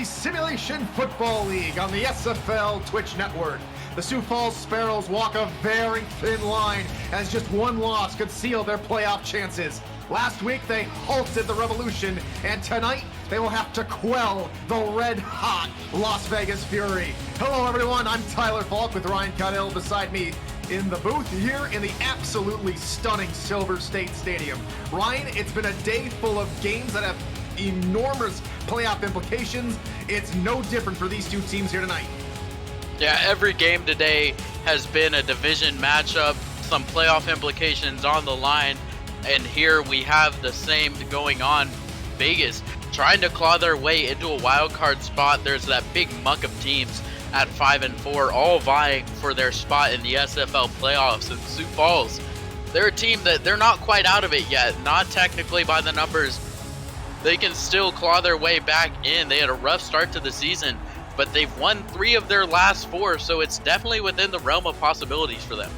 the Simulation Football League on the SFL Twitch network. The Sioux Falls Sparrows walk a very thin line as just one loss could seal their playoff chances. Last week they halted the Revolution, and tonight they will have to quell the red-hot Las Vegas Fury. Hello everyone, I'm Tyler Falk with Ryan Caudill beside me in the booth here in the absolutely stunning Silver State Stadium. Ryan, it's been a day full of games that have enormous playoff implications. It's no different for these two teams here tonight. Yeah, every game today has been a division matchup, some playoff implications on the line, and here we have the same going on. Vegas trying to claw their way into a wild card spot. There's that big muck of teams at 5-4, all vying for their spot in the SFL playoffs. And Sioux Falls, they're a team that they're not quite out of it yet, not technically by the numbers. They can still claw their way back in. They had a rough start to the season, but they've won 3 of their last 4, so it's definitely within the realm of possibilities for them.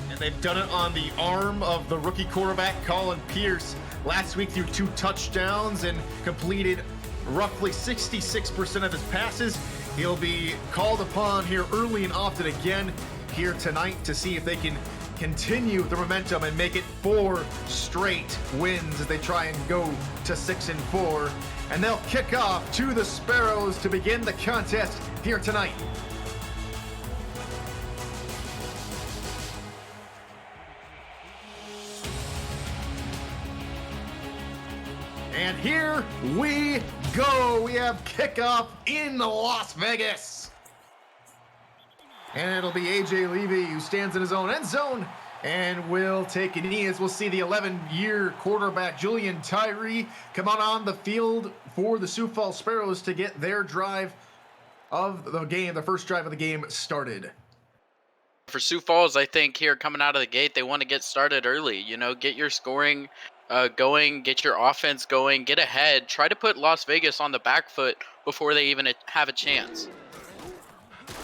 And they've done it on the arm of the rookie quarterback, Colin Pierce. Last week threw 2 touchdowns and completed roughly 66% of his passes. He'll be called upon here early and often again here tonight to see if they can continue the momentum and make it 4 straight wins as they try and go to 6-4. And they'll kick off to the Sparrows to begin the contest here tonight. And here we go. We have kickoff in Las Vegas. And it'll be AJ Levy who stands in his own end zone and will take a knee as we'll see the 11-year quarterback Julian Tyree come on the field for the Sioux Falls Sparrows to get their drive of the game, the first drive of the game started. For Sioux Falls, I think here coming out of the gate, they want to get started early. You know, get your scoring going, get your offense going, get ahead. Try to put Las Vegas on the back foot before they even have a chance.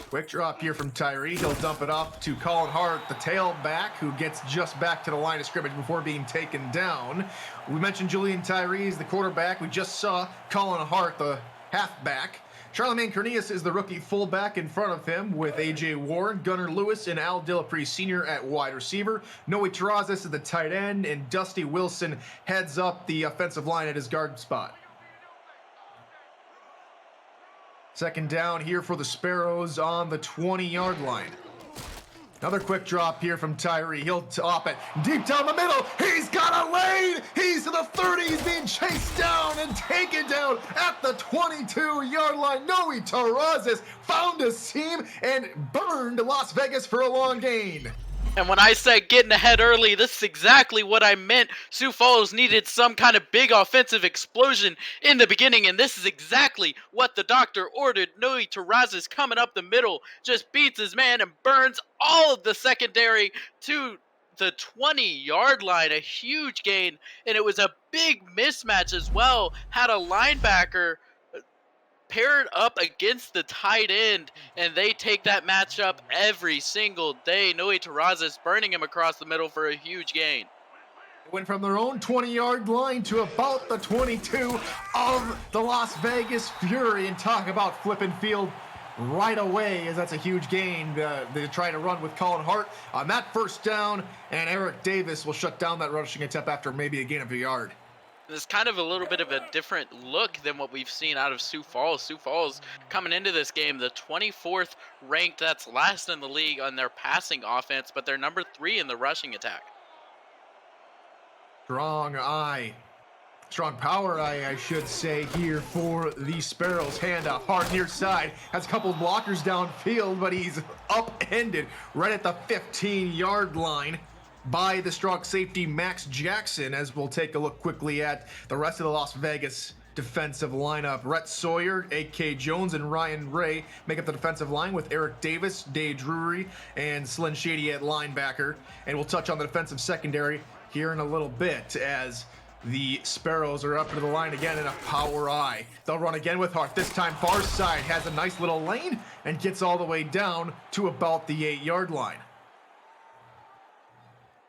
Quick drop here from Tyree. He'll dump it off to Colin Hart, the tailback, who gets just back to the line of scrimmage before being taken down. We mentioned Julian Tyree is the quarterback. We just saw Colin Hart, the halfback. Charlemagne Cornelius is the rookie fullback in front of him with A.J. Warren, Gunnar Lewis, and Al Dillapre Sr. at wide receiver. Noe Terrazas is the tight end, and Dusty Wilson heads up the offensive line at his guard spot. Second down here for the Sparrows on the 20-yard line. Another quick drop here from Tyree. He'll top it deep down the middle. He's got a lane. He's to the 30. He's being chased down and taken down at the 22-yard line. Noe Terrazas found a seam and burned Las Vegas for a long gain. And when I said getting ahead early, this is exactly what I meant. Sioux Falls needed some kind of big offensive explosion in the beginning, and this is exactly what the doctor ordered. Noe Terrazas coming up the middle, just beats his man and burns all of the secondary to the 20-yard line. A huge gain, and it was a big mismatch as well. Had a linebacker paired up against the tight end, and they take that matchup every single day. Noe Terrazas burning him across the middle for a huge gain. Went from their own 20-yard line to about the 22 of the Las Vegas Fury, and talk about flipping field right away, as that's a huge gain. They try to run with Colin Hart on that first down, and Eric Davis will shut down that rushing attempt after maybe a gain of a yard. It's kind of a little bit of a different look than what we've seen out of Sioux Falls. Sioux Falls coming into this game, the 24th ranked, that's last in the league on their passing offense, but they're number 3 in the rushing attack. Strong power eye, I should say, here for the Sparrows. Handoff, hard near side, has a couple of blockers downfield, but he's upended right at the 15-yard line by the strong safety Max Jackson, as we'll take a look quickly at the rest of the Las Vegas defensive lineup. Rhett Sawyer, A.K. Jones, and Ryan Ray make up the defensive line with Eric Davis, Dave Drury, and Slyn Shady at linebacker. And we'll touch on the defensive secondary here in a little bit as the Sparrows are up into the line again in a power eye. They'll run again with Hart. This time far side, has a nice little lane and gets all the way down to about the 8-yard line.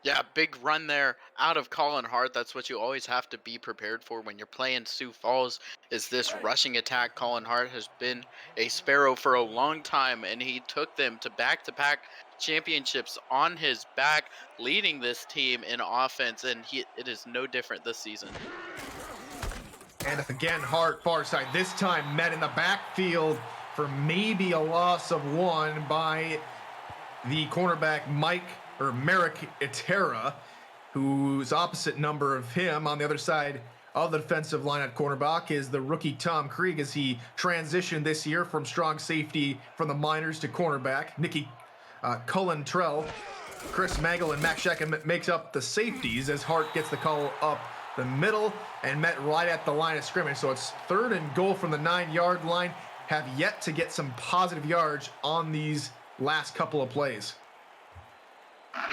Yeah, big run there out of Colin Hart. That's what you always have to be prepared for when you're playing Sioux Falls, is this rushing attack. Colin Hart has been a Sparrow for a long time, and he took them to back-to-back championships on his back, leading this team in offense, and it is no different this season. And again, Hart far side, this time met in the backfield for maybe a loss of one by the cornerback Merrick Itera, whose opposite number of him on the other side of the defensive line at cornerback is the rookie Tom Krieg, as he transitioned this year from strong safety from the minors to cornerback. Nicky Cullen-Trell, Chris Mangle, and Max Sheck makes up the safeties as Hart gets the call up the middle and met right at the line of scrimmage. So it's 3rd and goal from the 9-yard line. Have yet to get some positive yards on these last couple of plays.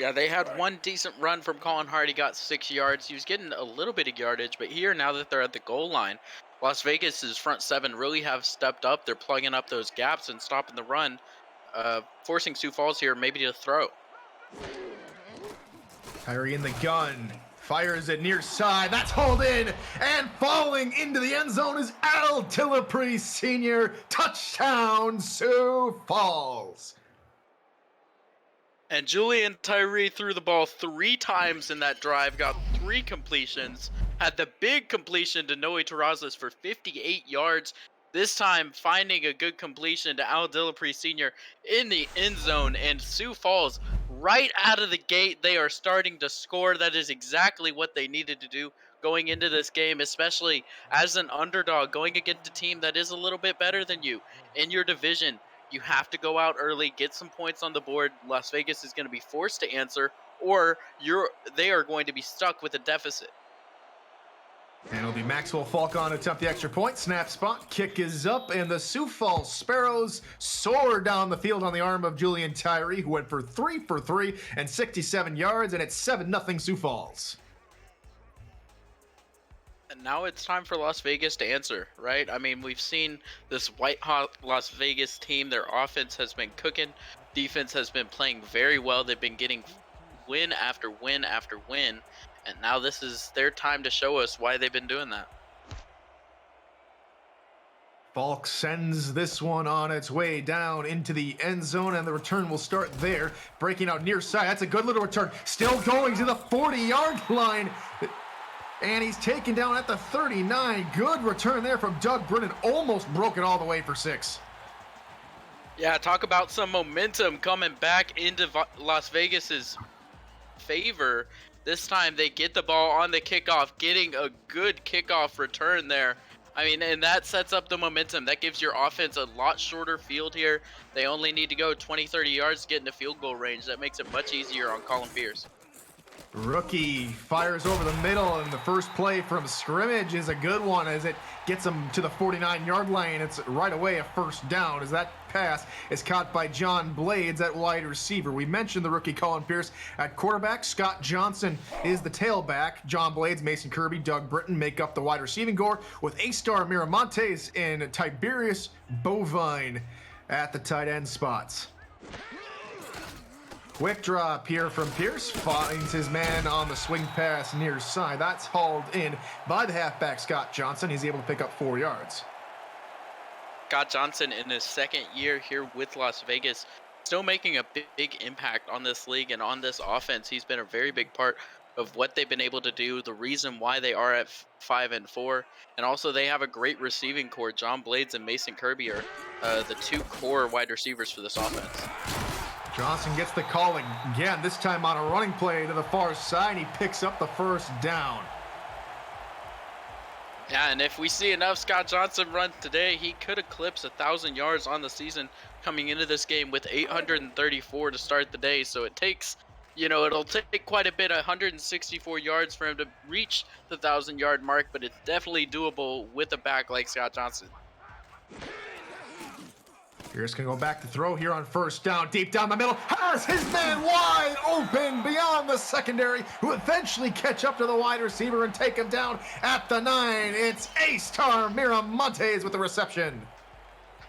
Yeah, they had one decent run from Colin Hart. He got 6 yards. He was getting a little bit of yardage, but here, now that they're at the goal line, Las Vegas's front 7 really have stepped up. They're plugging up those gaps and stopping the run, forcing Sioux Falls here maybe to throw. Tyree in the gun, fires it near side. That's hauled in, and falling into the end zone is Al Tillapre Sr. Touchdown, Sioux Falls. And Julian Tyree threw the ball 3 times in that drive, got 3 completions, had the big completion to Noe Terrazas for 58 yards. This time finding a good completion to Al Dillapre Sr. in the end zone, and Sioux Falls right out of the gate, they are starting to score. That is exactly what they needed to do going into this game, especially as an underdog going against a team that is a little bit better than you in your division. You have to go out early, get some points on the board. Las Vegas is going to be forced to answer, or they are going to be stuck with a deficit. And it'll be Maxwell Falcon attempt the extra point. Snap spot, kick is up, and the Sioux Falls Sparrows soar down the field on the arm of Julian Tyree, who went for 3 for 3 and 67 yards, and it's 7-0 Sioux Falls. And now it's time for Las Vegas to answer, right? I mean, we've seen this white-hot Las Vegas team. Their offense has been cooking. Defense has been playing very well. They've been getting win after win after win. And now this is their time to show us why they've been doing that. Falk sends this one on its way down into the end zone, and the return will start there. Breaking out near side. That's a good little return. Still going to the 40-yard line. And he's taken down at the 39. Good return there from Doug Brennan. Almost broke it all the way for 6. Yeah, talk about some momentum coming back into Las Vegas's favor. This time they get the ball on the kickoff, getting a good kickoff return there. I mean, and that sets up the momentum. That gives your offense a lot shorter field here. They only need to go 20, 30 yards to get into field goal range. That makes it much easier on Colin Pierce. Rookie fires over the middle, and the first play from scrimmage is a good one as it gets him to the 49-yard line. It's right away a first down as that pass is caught by John Blades at wide receiver. We mentioned the rookie Colin Pierce at quarterback. Scott Johnson is the tailback. John Blades, Mason Kirby, Doug Britton make up the wide receiving corps, with A-Star Miramontes and Tiberius Bovine at the tight end spots. Quick drop here from Pierce, finds his man on the swing pass near side. That's hauled in by the halfback Scott Johnson. He's able to pick up 4 yards. Scott Johnson in his second year here with Las Vegas, still making a big impact on this league and on this offense. He's been a very big part of what they've been able to do, the reason why they are at 5-4, and also they have a great receiving core. John Blades and Mason Kirby are the 2 core wide receivers for this offense. Johnson gets the calling again, this time on a running play to the far side. He picks up the first down. Yeah, and if we see enough Scott Johnson run today, he could eclipse 1,000 yards on the season coming into this game with 834 to start the day. So it takes, it'll take quite a bit, 164 yards for him to reach the 1,000-yard mark, but it's definitely doable with a back like Scott Johnson. Pierce can go back to throw here on first down, deep down the middle, has his man wide open beyond the secondary, who eventually catch up to the wide receiver and take him down at the 9. It's A-Star Miramontes with the reception.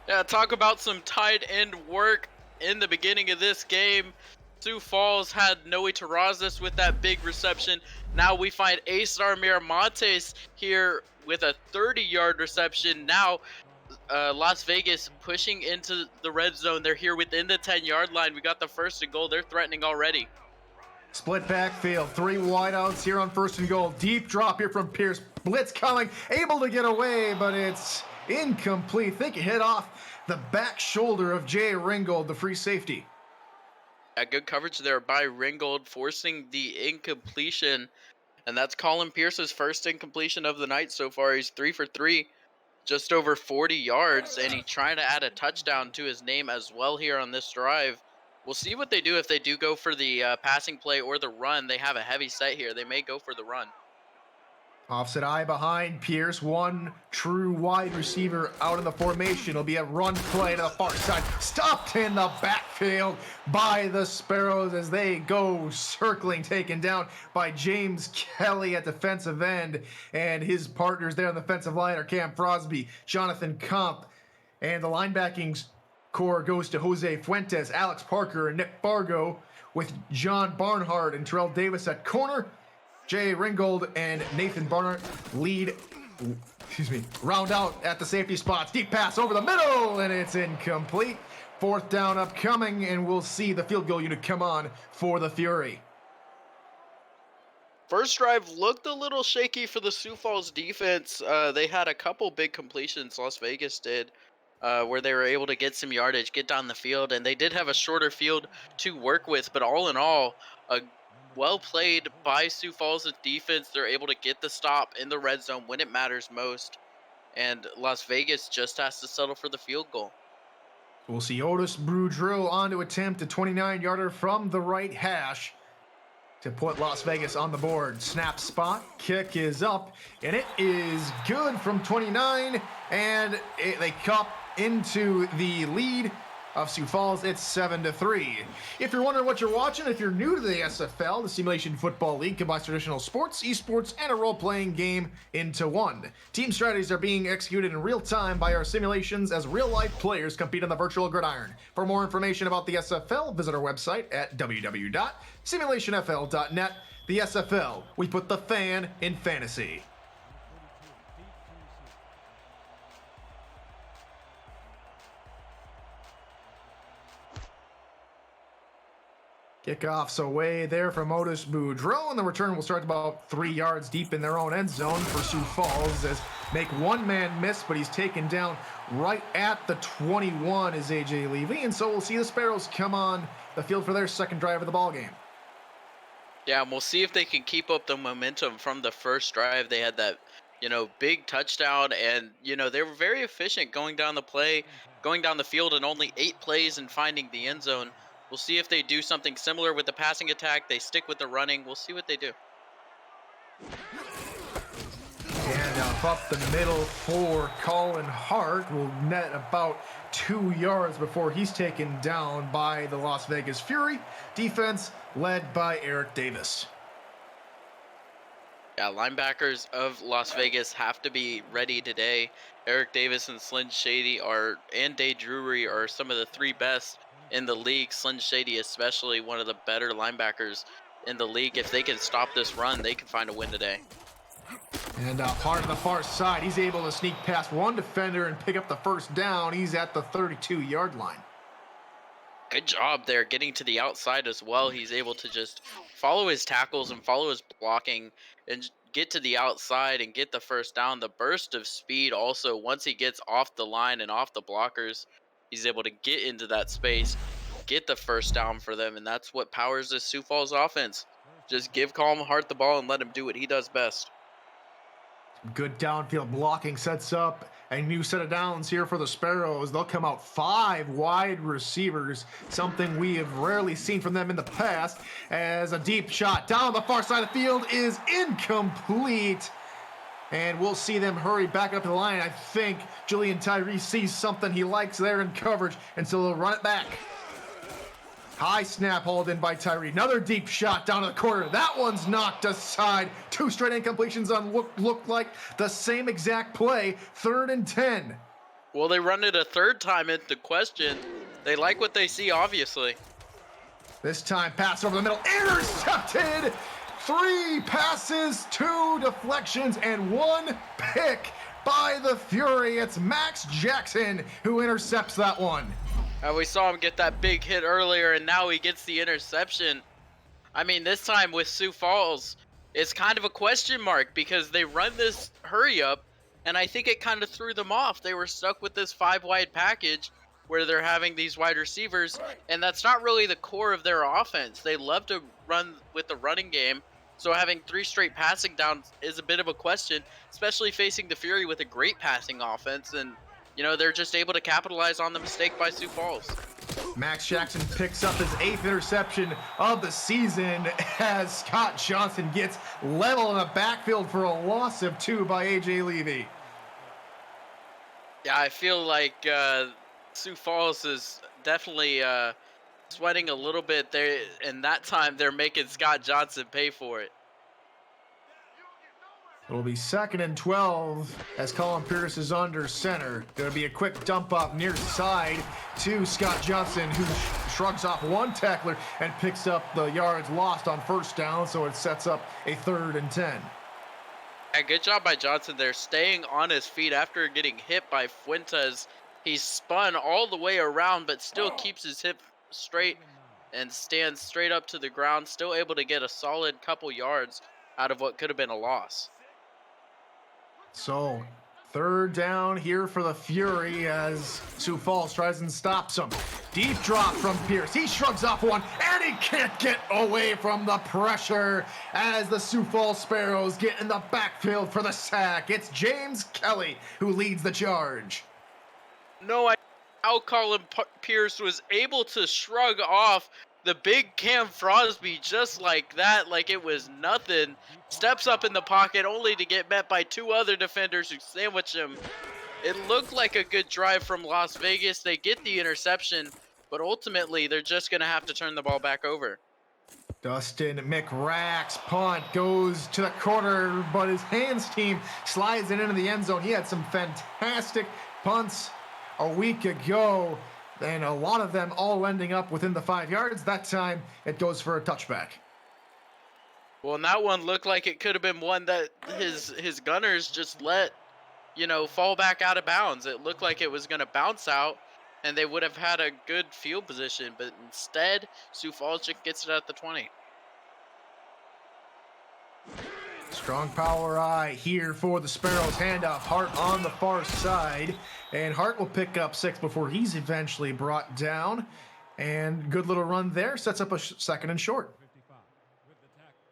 Yeah, talk about some tight end work in the beginning of this game. Sioux Falls had Noe Terrazas with that big reception. Now we find A-Star Miramontes here with a 30-yard reception. Now Las Vegas pushing into the red zone. They're here within the 10-yard line. We got the first and goal. They're threatening already. Split backfield, 3 wideouts here on first and goal. Deep drop here from Pierce. Blitz coming, able to get away, but it's incomplete. I think it hit off the back shoulder of Jay Ringgold, the free safety. A good coverage there by Ringgold, forcing the incompletion. And that's Colin Pierce's first incompletion of the night so far. He's 3 for 3, just over 40 yards, and he's trying to add a touchdown to his name as well here on this drive. We'll see what they do if they do go for the passing play or the run. They have a heavy set here. They may go for the run. Offset eye behind Pierce, one true wide receiver out in the formation. It'll be a run play to the far side. Stopped in the backfield by the Sparrows as they go circling, taken down by James Kelly at defensive end. And his partners there on the defensive line are Cam Frosby, Jonathan Comp, and the linebacking core goes to Jose Fuentes, Alex Parker, and Nick Fargo, with John Barnhart and Terrell Davis at corner. Jay Ringgold and Nathan Barnhart round out at the safety spots. Deep pass over the middle, and it's incomplete. Fourth down upcoming, and we'll see the field goal unit come on for the Fury. First drive looked a little shaky for the Sioux Falls defense. They had a couple big completions, Las Vegas did, where they were able to get some yardage, get down the field, and they did have a shorter field to work with. But all in all, a well played by Sioux Falls' defense. They're able to get the stop in the red zone when it matters most, and Las Vegas just has to settle for the field goal. We'll see Otis Boudreau on to attempt a 29-yarder from the right hash to put Las Vegas on the board. Snap spot, kick is up, and it is good from 29, and they cup into the lead of Sioux Falls. It's 7-3. If you're wondering what you're watching, if you're new to the SFL, the Simulation Football League combines traditional sports, esports, and a role-playing game into one. Team strategies are being executed in real time by our simulations as real-life players compete on the virtual gridiron. For more information about the SFL, visit our website at www.simulationfl.net. The SFL, we put the fan in fantasy. Kickoff's away there from Otis Boudreau, and the return will start about 3 yards deep in their own end zone for Sioux Falls, as make one man miss, but he's taken down right at the 21 is AJ Levy, and so we'll see the Sparrows come on the field for their second drive of the ball game. Yeah, and we'll see if they can keep up the momentum from the first drive. They had that, big touchdown, and, they were very efficient going down the field in only 8 plays and finding the end zone. We'll see if they do something similar with the passing attack. They stick with the running. We'll see what they do. And up the middle for Colin Hart will net about 2 yards before he's taken down by the Las Vegas Fury. Defense led by Eric Davis. Yeah, linebackers of Las Vegas have to be ready today. Eric Davis and Slyn Shady and Day Drury are some of the 3 best in the league. Slyn Shady especially one of the better linebackers in the league. If they can stop this run, they can find a win today. And Hart on the far side, he's able to sneak past one defender and pick up the first down. He's at the 32-yard line. Good job there getting to the outside as well. He's able to just follow his tackles and follow his blocking and get to the outside and get the first down. The burst of speed also, once he gets off the line and off the blockers, he's able to get into that space, get the first down for them, and that's what powers this Sioux Falls offense. Just give Colin Hart the ball and let him do what he does best. Good downfield blocking sets up a new set of downs here for the Sparrows. They'll come out 5 wide receivers, something we have rarely seen from them in the past, as a deep shot down the far side of the field is incomplete. And we'll see them hurry back up to the line. I think Julian Tyree sees something he likes there in coverage, and so they'll run it back. High snap hauled in by Tyree. Another deep shot down to the corner. That one's knocked aside. 2 straight incompletions on look like the same exact play. 3rd and 10. Well, they run it a 3rd time into question. They like what they see, obviously. This time, pass over the middle, intercepted! 3 passes, 2 deflections, and 1 pick by the Fury. It's Max Jackson who intercepts that one. We saw him get that big hit earlier, and now he gets the interception. I mean, this time with Sioux Falls, it's kind of a question mark because they run this hurry up, and I think it kind of threw them off. They were stuck with this 5-wide package where they're having these wide receivers, and that's not really the core of their offense. They love to run with the running game, so having 3 straight passing downs is a bit of a question, especially facing the Fury with a great passing offense, and you know, they're just able to capitalize on the mistake by Sioux Falls. Max Jackson picks up his 8th interception of the season as Scott Johnson gets level in the backfield for a loss of 2 by AJ Levy. Yeah, I feel like Sioux Falls is definitely sweating a little bit there, and that time they're making Scott Johnson pay for it. It'll be 2nd and 12 as Colin Pierce is under center. Gonna be a quick dump off near side to Scott Johnson, who shrugs off 1 tackler and picks up the yards lost on 1st down, so it sets up a 3rd and 10. Yeah, good job by Johnson there, staying on his feet after getting hit by Fuentes. He spun all the way around, but still keeps his hip straight and stands straight up to the ground, still able to get a solid couple yards out of what could have been a loss. So, 3rd down here for the Fury as Sioux Falls tries and stops him. Deep drop from Pierce. He shrugs off 1, and he can't get away from the pressure as the Sioux Falls Sparrows get in the backfield for the sack. It's James Kelly who leads the charge. No idea how Colin Pierce was able to shrug off the big Cam Frosby just like that, like it was nothing. Steps up in the pocket only to get met by 2 other defenders who sandwich him. It looked like a good drive from Las Vegas. They get the interception, but ultimately they're just going to have to turn the ball back over. Dustin McRack's punt goes to the corner, but his hands team slides it into the end zone. He had some fantastic punts a week ago, and a lot of them all ending up within the 5 yards. That time, it goes for a touchback. Well, and that one looked like it could have been one that his gunners just let, you know, fall back out of bounds. It looked like it was going to bounce out, and they would have had a good field position, but instead, Sioux Falls just gets it at the 20. Strong power eye here for the Sparrows. Handoff, Hart on the far side. And Hart will pick up 6 before he's eventually brought down. And good little run there. Sets up a 2nd and short.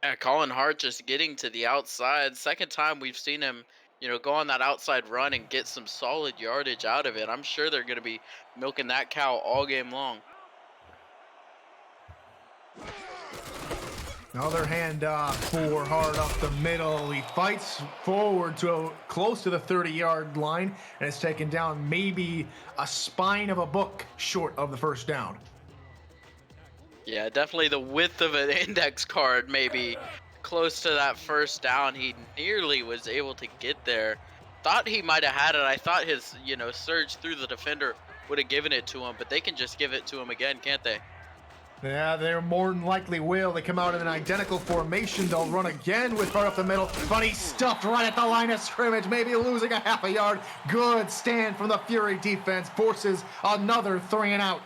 Yeah, Colin Hart just getting to the outside. 2nd time we've seen him, you know, go on that outside run and get some solid yardage out of it. I'm sure they're going to be milking that cow all game long. Another handoff for Hart up the middle. He fights forward to close to the 30-yard line and is taken down maybe a spine of a book short of the 1st down. Yeah, definitely the width of an index card, maybe close to that 1st down. He nearly was able to get there. Thought he might have had it. I thought his, you know, surge through the defender would have given it to him, but they can just give it to him again, can't they? Yeah, they more than likely will. They come out in an identical formation. They'll run again with Hart up the middle, but he's stuffed right at the line of scrimmage, maybe losing a half a yard. Good stand from the Fury defense, forces another 3 and out.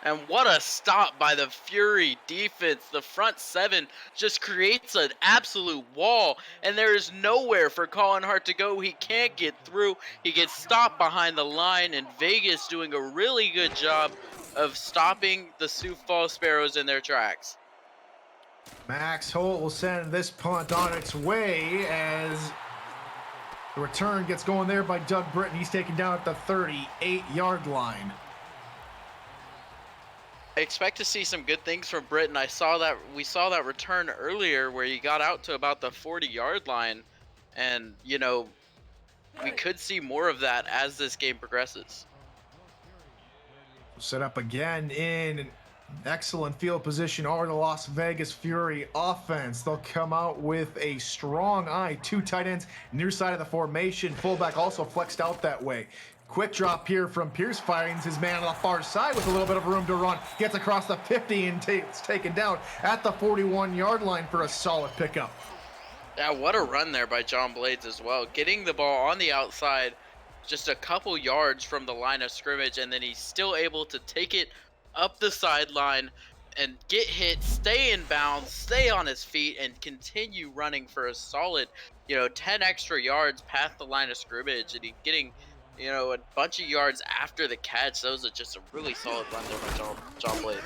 And what a stop by the Fury defense. The front 7 just creates an absolute wall, and there is nowhere for Colin Hart to go. He can't get through. He gets stopped behind the line, and Vegas doing a really good job of stopping the Sioux Falls Sparrows in their tracks. Max Holt will send this punt on its way as the return gets going there by Doug Britton. He's taken down at the 38-yard line. I expect to see some good things from Britton. We saw that return earlier where he got out to about the 40-yard line, and you know, we could see more of that as this game progresses. Set up again in excellent field position over the Las Vegas Fury offense. They'll come out with a strong eye, 2 tight ends near side of the formation. Fullback also flexed out that way. Quick drop here from Pierce, finds his man on the far side with a little bit of room to run. Gets across the 50 and it's taken down at the 41-yard line for a solid pickup. Yeah, what a run there by John Blades as well. Getting the ball on the outside, just a couple yards from the line of scrimmage, and then he's still able to take it up the sideline and get hit, stay in bounds, stay on his feet, and continue running for a solid, 10 extra yards past the line of scrimmage, and he getting, a bunch of yards after the catch. That was just a really solid run there by John Blades.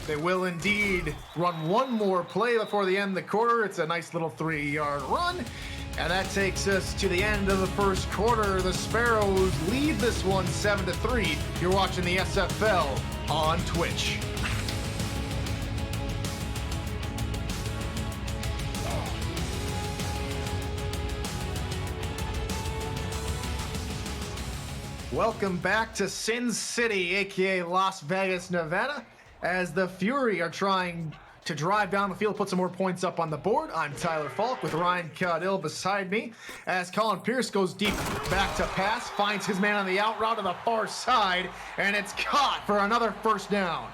They will indeed run one more play before the end of the quarter. It's a nice little 3-yard run. And that takes us to the end of the first quarter. The Sparrows lead this one 7-3. You're watching the SFL on Twitch. Welcome back to Sin City, aka Las Vegas, Nevada, as the Fury are trying to drive down the field, put some more points up on the board. I'm Tyler Falk with Ryan Caudill beside me, as Colin Pierce goes deep back to pass, finds his man on the out route to the far side, and it's caught for another first down.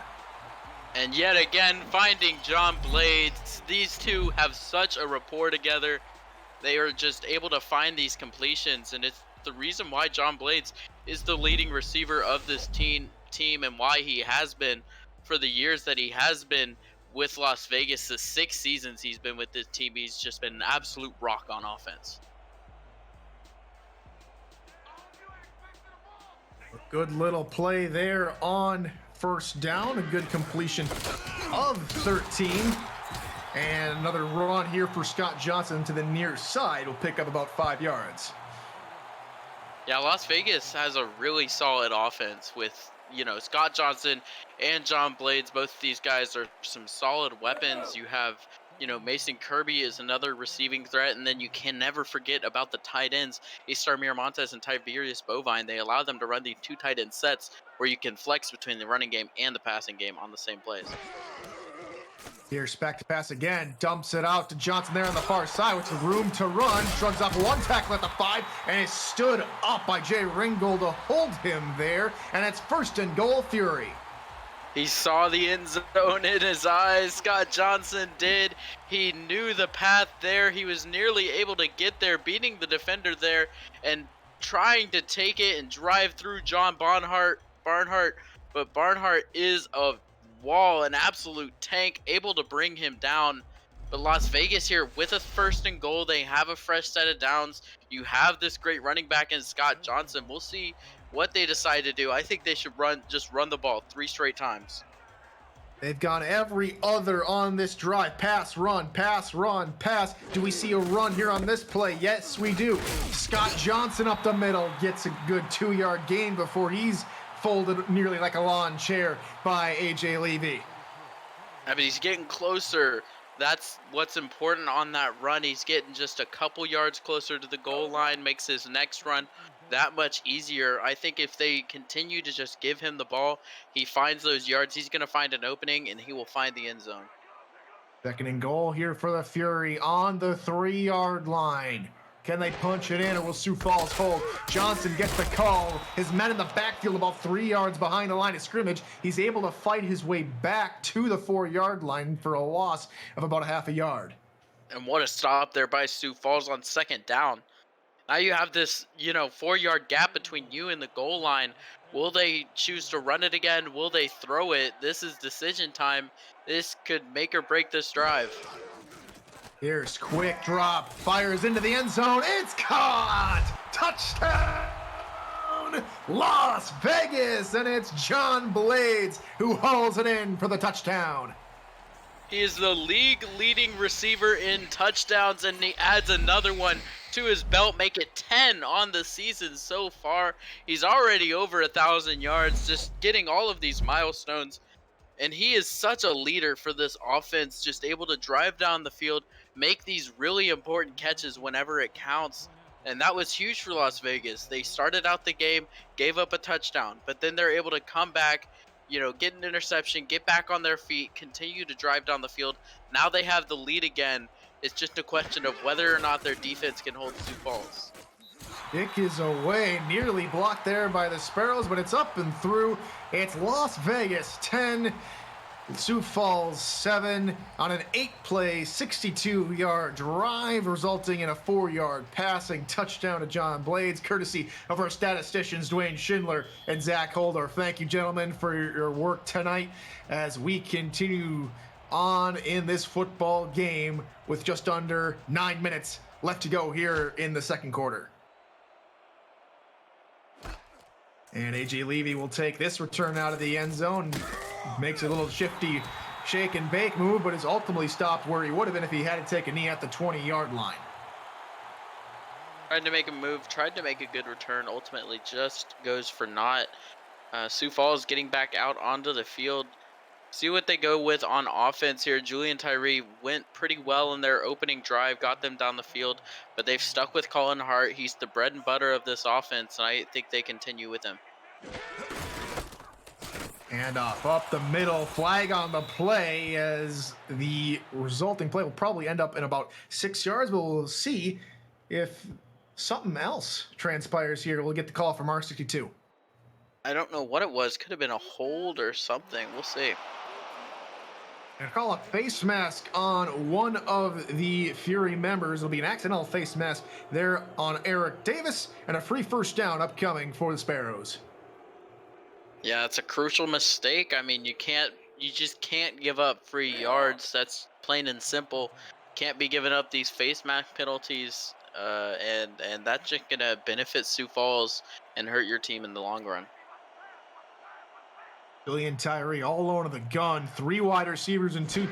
And yet again, finding John Blades. These two have such a rapport together. They are just able to find these completions, and it's the reason why John Blades is the leading receiver of this team and why he has been for the years that he has been with Las Vegas. The 6 seasons he's been with this team, he's just been an absolute rock on offense. A good little play there on first down, a good completion of 13. And another run here for Scott Johnson to the near side will pick up about 5 yards. Yeah, Las Vegas has a really solid offense with, Scott Johnson and John Blades. Both of these guys are some solid weapons. You have, Mason Kirby is another receiving threat, and then you can never forget about the tight ends, Istar Miramontes and Tiberius Bovine. They allow them to run these 2 tight end sets where you can flex between the running game and the passing game on the same plays. Here's back to pass again, dumps it out to Johnson there on the far side with some room to run, shrugs off one tackle at the 5, and is stood up by Jay Ringgold to hold him there, and it's first and goal, Fury. He saw the end zone in his eyes. Scott Johnson did. He knew the path there. He was nearly able to get there, beating the defender there and trying to take it and drive through John Barnhart, but Barnhart is a wall, an absolute tank, able to bring him down. But Las Vegas here with a first and goal, they have a fresh set of downs. You have this great running back in Scott Johnson. We'll see what they decide to do. I think they should just run the ball 3 straight times. They've gone every other on this drive. Pass, run, pass, run, pass. Do we see a run here on this play? Yes, we do. Scott Johnson up the middle gets a good 2-yard gain before he's folded nearly like a lawn chair by AJ Levy. But he's getting closer. That's what's important on that run. He's getting just a couple yards closer to the goal line, makes his next run that much easier. I think if they continue to just give him the ball, he finds those yards, he's going to find an opening, and he will find the end zone. Second and goal here for the Fury on the 3-yard line. Can they punch it in, or will Sioux Falls hold? Johnson gets the call. His men in the backfield about 3 yards behind the line of scrimmage. He's able to fight his way back to the 4-yard line for a loss of about a half a yard. And what a stop there by Sioux Falls on second down. Now you have this, 4-yard gap between you and the goal line. Will they choose to run it again? Will they throw it? This is decision time. This could make or break this drive. Here's quick drop, fires into the end zone. It's caught! Touchdown! Las Vegas! And it's John Blades who hauls it in for the touchdown. He is the league leading receiver in touchdowns, and he adds another one to his belt, make it 10 on the season so far. He's already over 1,000 yards, just getting all of these milestones. And he is such a leader for this offense, just able to drive down the field, make these really important catches whenever it counts. And that was huge for Las Vegas. They started out the game, gave up a touchdown, but then they're able to come back, get an interception, get back on their feet, continue to drive down the field. Now they have the lead again. It's just a question of whether or not their defense can hold Sioux Falls. Kick is away, nearly blocked there by the Sparrows, but it's up and through. It's Las Vegas 10, Sioux Falls 7 on an 8-play, 62-yard drive, resulting in a 4-yard passing touchdown to John Blades, courtesy of our statisticians Dwayne Schindler and Zach Holdorf. Thank you, gentlemen, for your work tonight as we continue on in this football game with just under 9 minutes left to go here in the second quarter. And A.J. Levy will take this return out of the end zone. Makes a little shifty shake and bake move, but is ultimately stopped where he would have been if he had to take a knee at the 20-yard line. Tried to make a move, tried to make a good return, ultimately just goes for naught. Sioux Falls getting back out onto the field. See what they go with on offense here. Julian Tyree went pretty well in their opening drive, got them down the field, but they've stuck with Colin Hart. He's the bread and butter of this offense, and I think they continue with him. And up the middle, flag on the play, as the resulting play will probably end up in about 6 yards, but we'll see if something else transpires here. We'll get the call from R62. I don't know what it was. Could have been a hold or something. We'll see. And call a face mask on one of the Fury members. It'll be an accidental face mask there on Eric Davis, and a free first down upcoming for the Sparrows. Yeah, it's a crucial mistake. I mean, you just can't give up free yards. That's plain and simple. Can't be giving up these face mask penalties, and that's just gonna benefit Sioux Falls and hurt your team in the long run. Julian Tyree all alone in the gun. 3 wide receivers and 2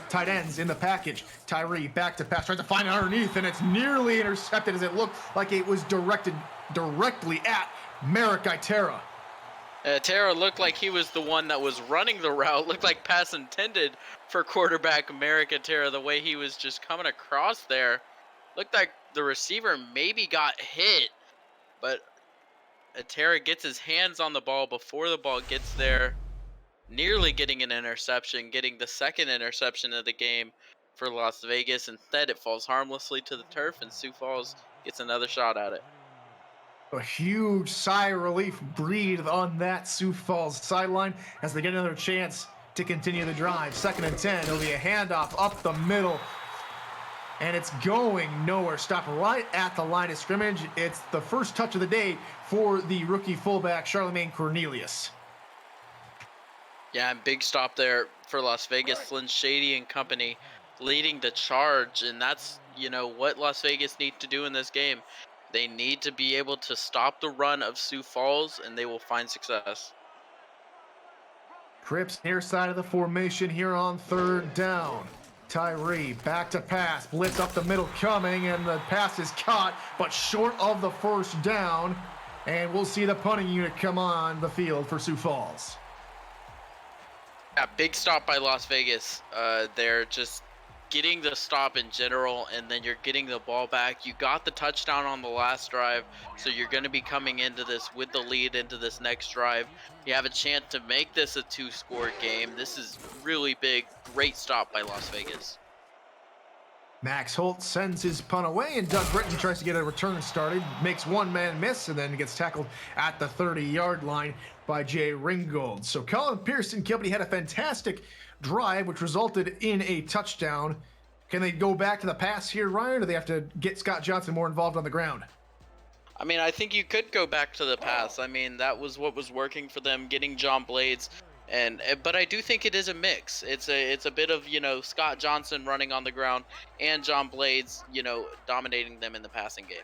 tight ends in the package. Tyree back to pass, tries to find it underneath, and it's nearly intercepted as it looked like it was directed directly at Merrick Itera. Itera looked like he was the one that was running the route. Looked like pass intended for quarterback Merrick Itera, the way he was just coming across there. Looked like the receiver maybe got hit, but Itera gets his hands on the ball before the ball gets there, nearly getting an interception, getting the second interception of the game for Las Vegas. Instead, it falls harmlessly to the turf, and Sioux Falls gets another shot at it. A huge sigh of relief breathed on that Sioux Falls sideline as they get another chance to continue the drive. 2nd and 10. It'll be a handoff up the middle, and it's going nowhere. Stop right at the line of scrimmage. It's the first touch of the day for the rookie fullback, Charlemagne Cornelius. Yeah, big stop there for Las Vegas. Lynn Shady and company leading the charge, and that's, what Las Vegas needs to do in this game. They need to be able to stop the run of Sioux Falls, and they will find success. Crips near side of the formation here on 3rd down. Tyree back to pass, blitz up the middle coming, and the pass is caught, but short of the first down. And we'll see the punting unit come on the field for Sioux Falls. Yeah, big stop by Las Vegas. They're just getting the stop in general, and then you're getting the ball back. You got the touchdown on the last drive, so you're going to be coming into this with the lead into this next drive. You have a chance to make this a 2-score game. This is really big. Great stop by Las Vegas. Max Holt sends his punt away, and Doug Britton tries to get a return started, makes one man miss, and then gets tackled at the 30-yard line by Jay Ringgold. So Colin Pearson Company had a fantastic drive, which resulted in a touchdown. Can they go back to the pass here, Ryan, or do they have to get Scott Johnson more involved on the ground? I mean, I think you could go back to the pass. I mean, that was what was working for them, getting John Blades. But I do think it is a mix. It's a bit of, Scott Johnson running on the ground and John Blades, dominating them in the passing game.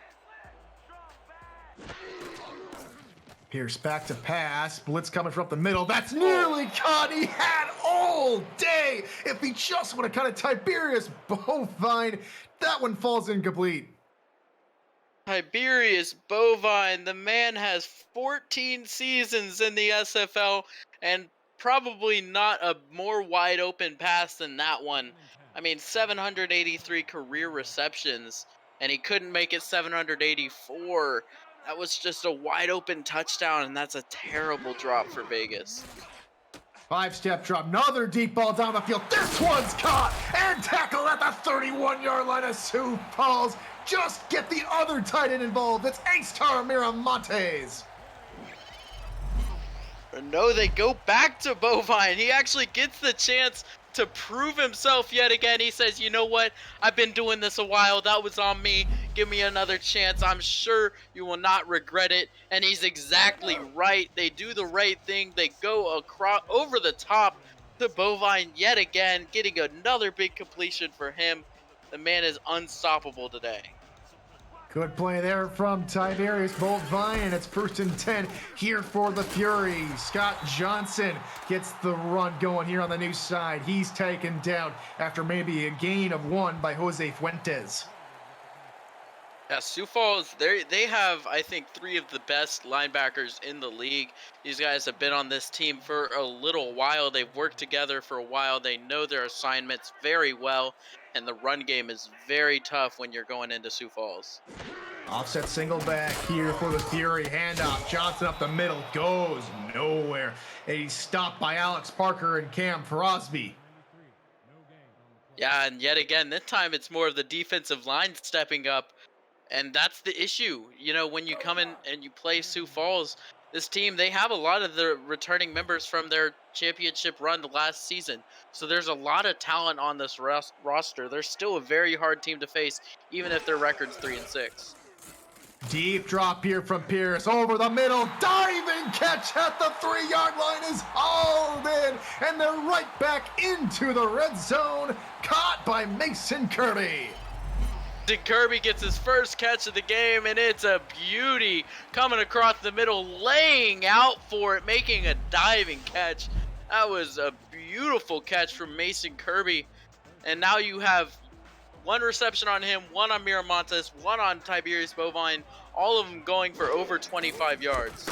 Pierce back to pass. Blitz coming from up the middle. That's nearly caught. He had all day. If he just would have caught it, Tiberius Bovine. That one falls incomplete. Tiberius Bovine, the man has 14 seasons in the SFL, and probably not a more wide open pass than that one. I mean, 783 career receptions, and he couldn't make it 784. That was just a wide open touchdown, and that's a terrible drop for Vegas. 5-step drop, another deep ball down the field. This one's caught and tackled at the 31-yard line of Sioux Falls. just get the other tight end involved. It's A-Star Miramontes. No, they go back to Bovine. He actually gets the chance to prove himself yet again. He says, you know what? I've been doing this a while. That was on me. Give me another chance. I'm sure you will not regret it. And he's exactly right. They do the right thing. They go across over the top to Bovine yet again, getting another big completion for him. The man is unstoppable today. Good play there from Tiberius Boltvine, and it's 1st and 10 here for the Fury. Scott Johnson gets the run going here on the new side. He's taken down after maybe a gain of 1 by Jose Fuentes. Yeah, Sioux Falls, they have, I think, 3 of the best linebackers in the league. These guys have been on this team for a little while. They've worked together for a while. They know their assignments very well, and the run game is very tough when you're going into Sioux Falls. Offset single back here for the Fury. Handoff. Johnson up the middle. Goes nowhere. And he's stopped by Alex Parker and Cam Crosby. Yeah, and yet again, this time it's more of the defensive line stepping up. And that's the issue. You know, when you come in and you play Sioux Falls, this team, they have a lot of the returning members from their championship run last season. So there's a lot of talent on this roster. They're still a very hard team to face, even if their record's 3-6. Deep drop here from Pierce over the middle. Diving catch at the 3-yard line is hauled in. And they're right back into the red zone. Caught by Mason Kirby. Kirby gets his first catch of the game, and it's a beauty coming across the middle, laying out for it, making a diving catch. That was a beautiful catch from Mason Kirby. And now you have 1 reception on him, 1 on Miramontes, 1 on Tiberius Bovine, all of them going for over 25 yards.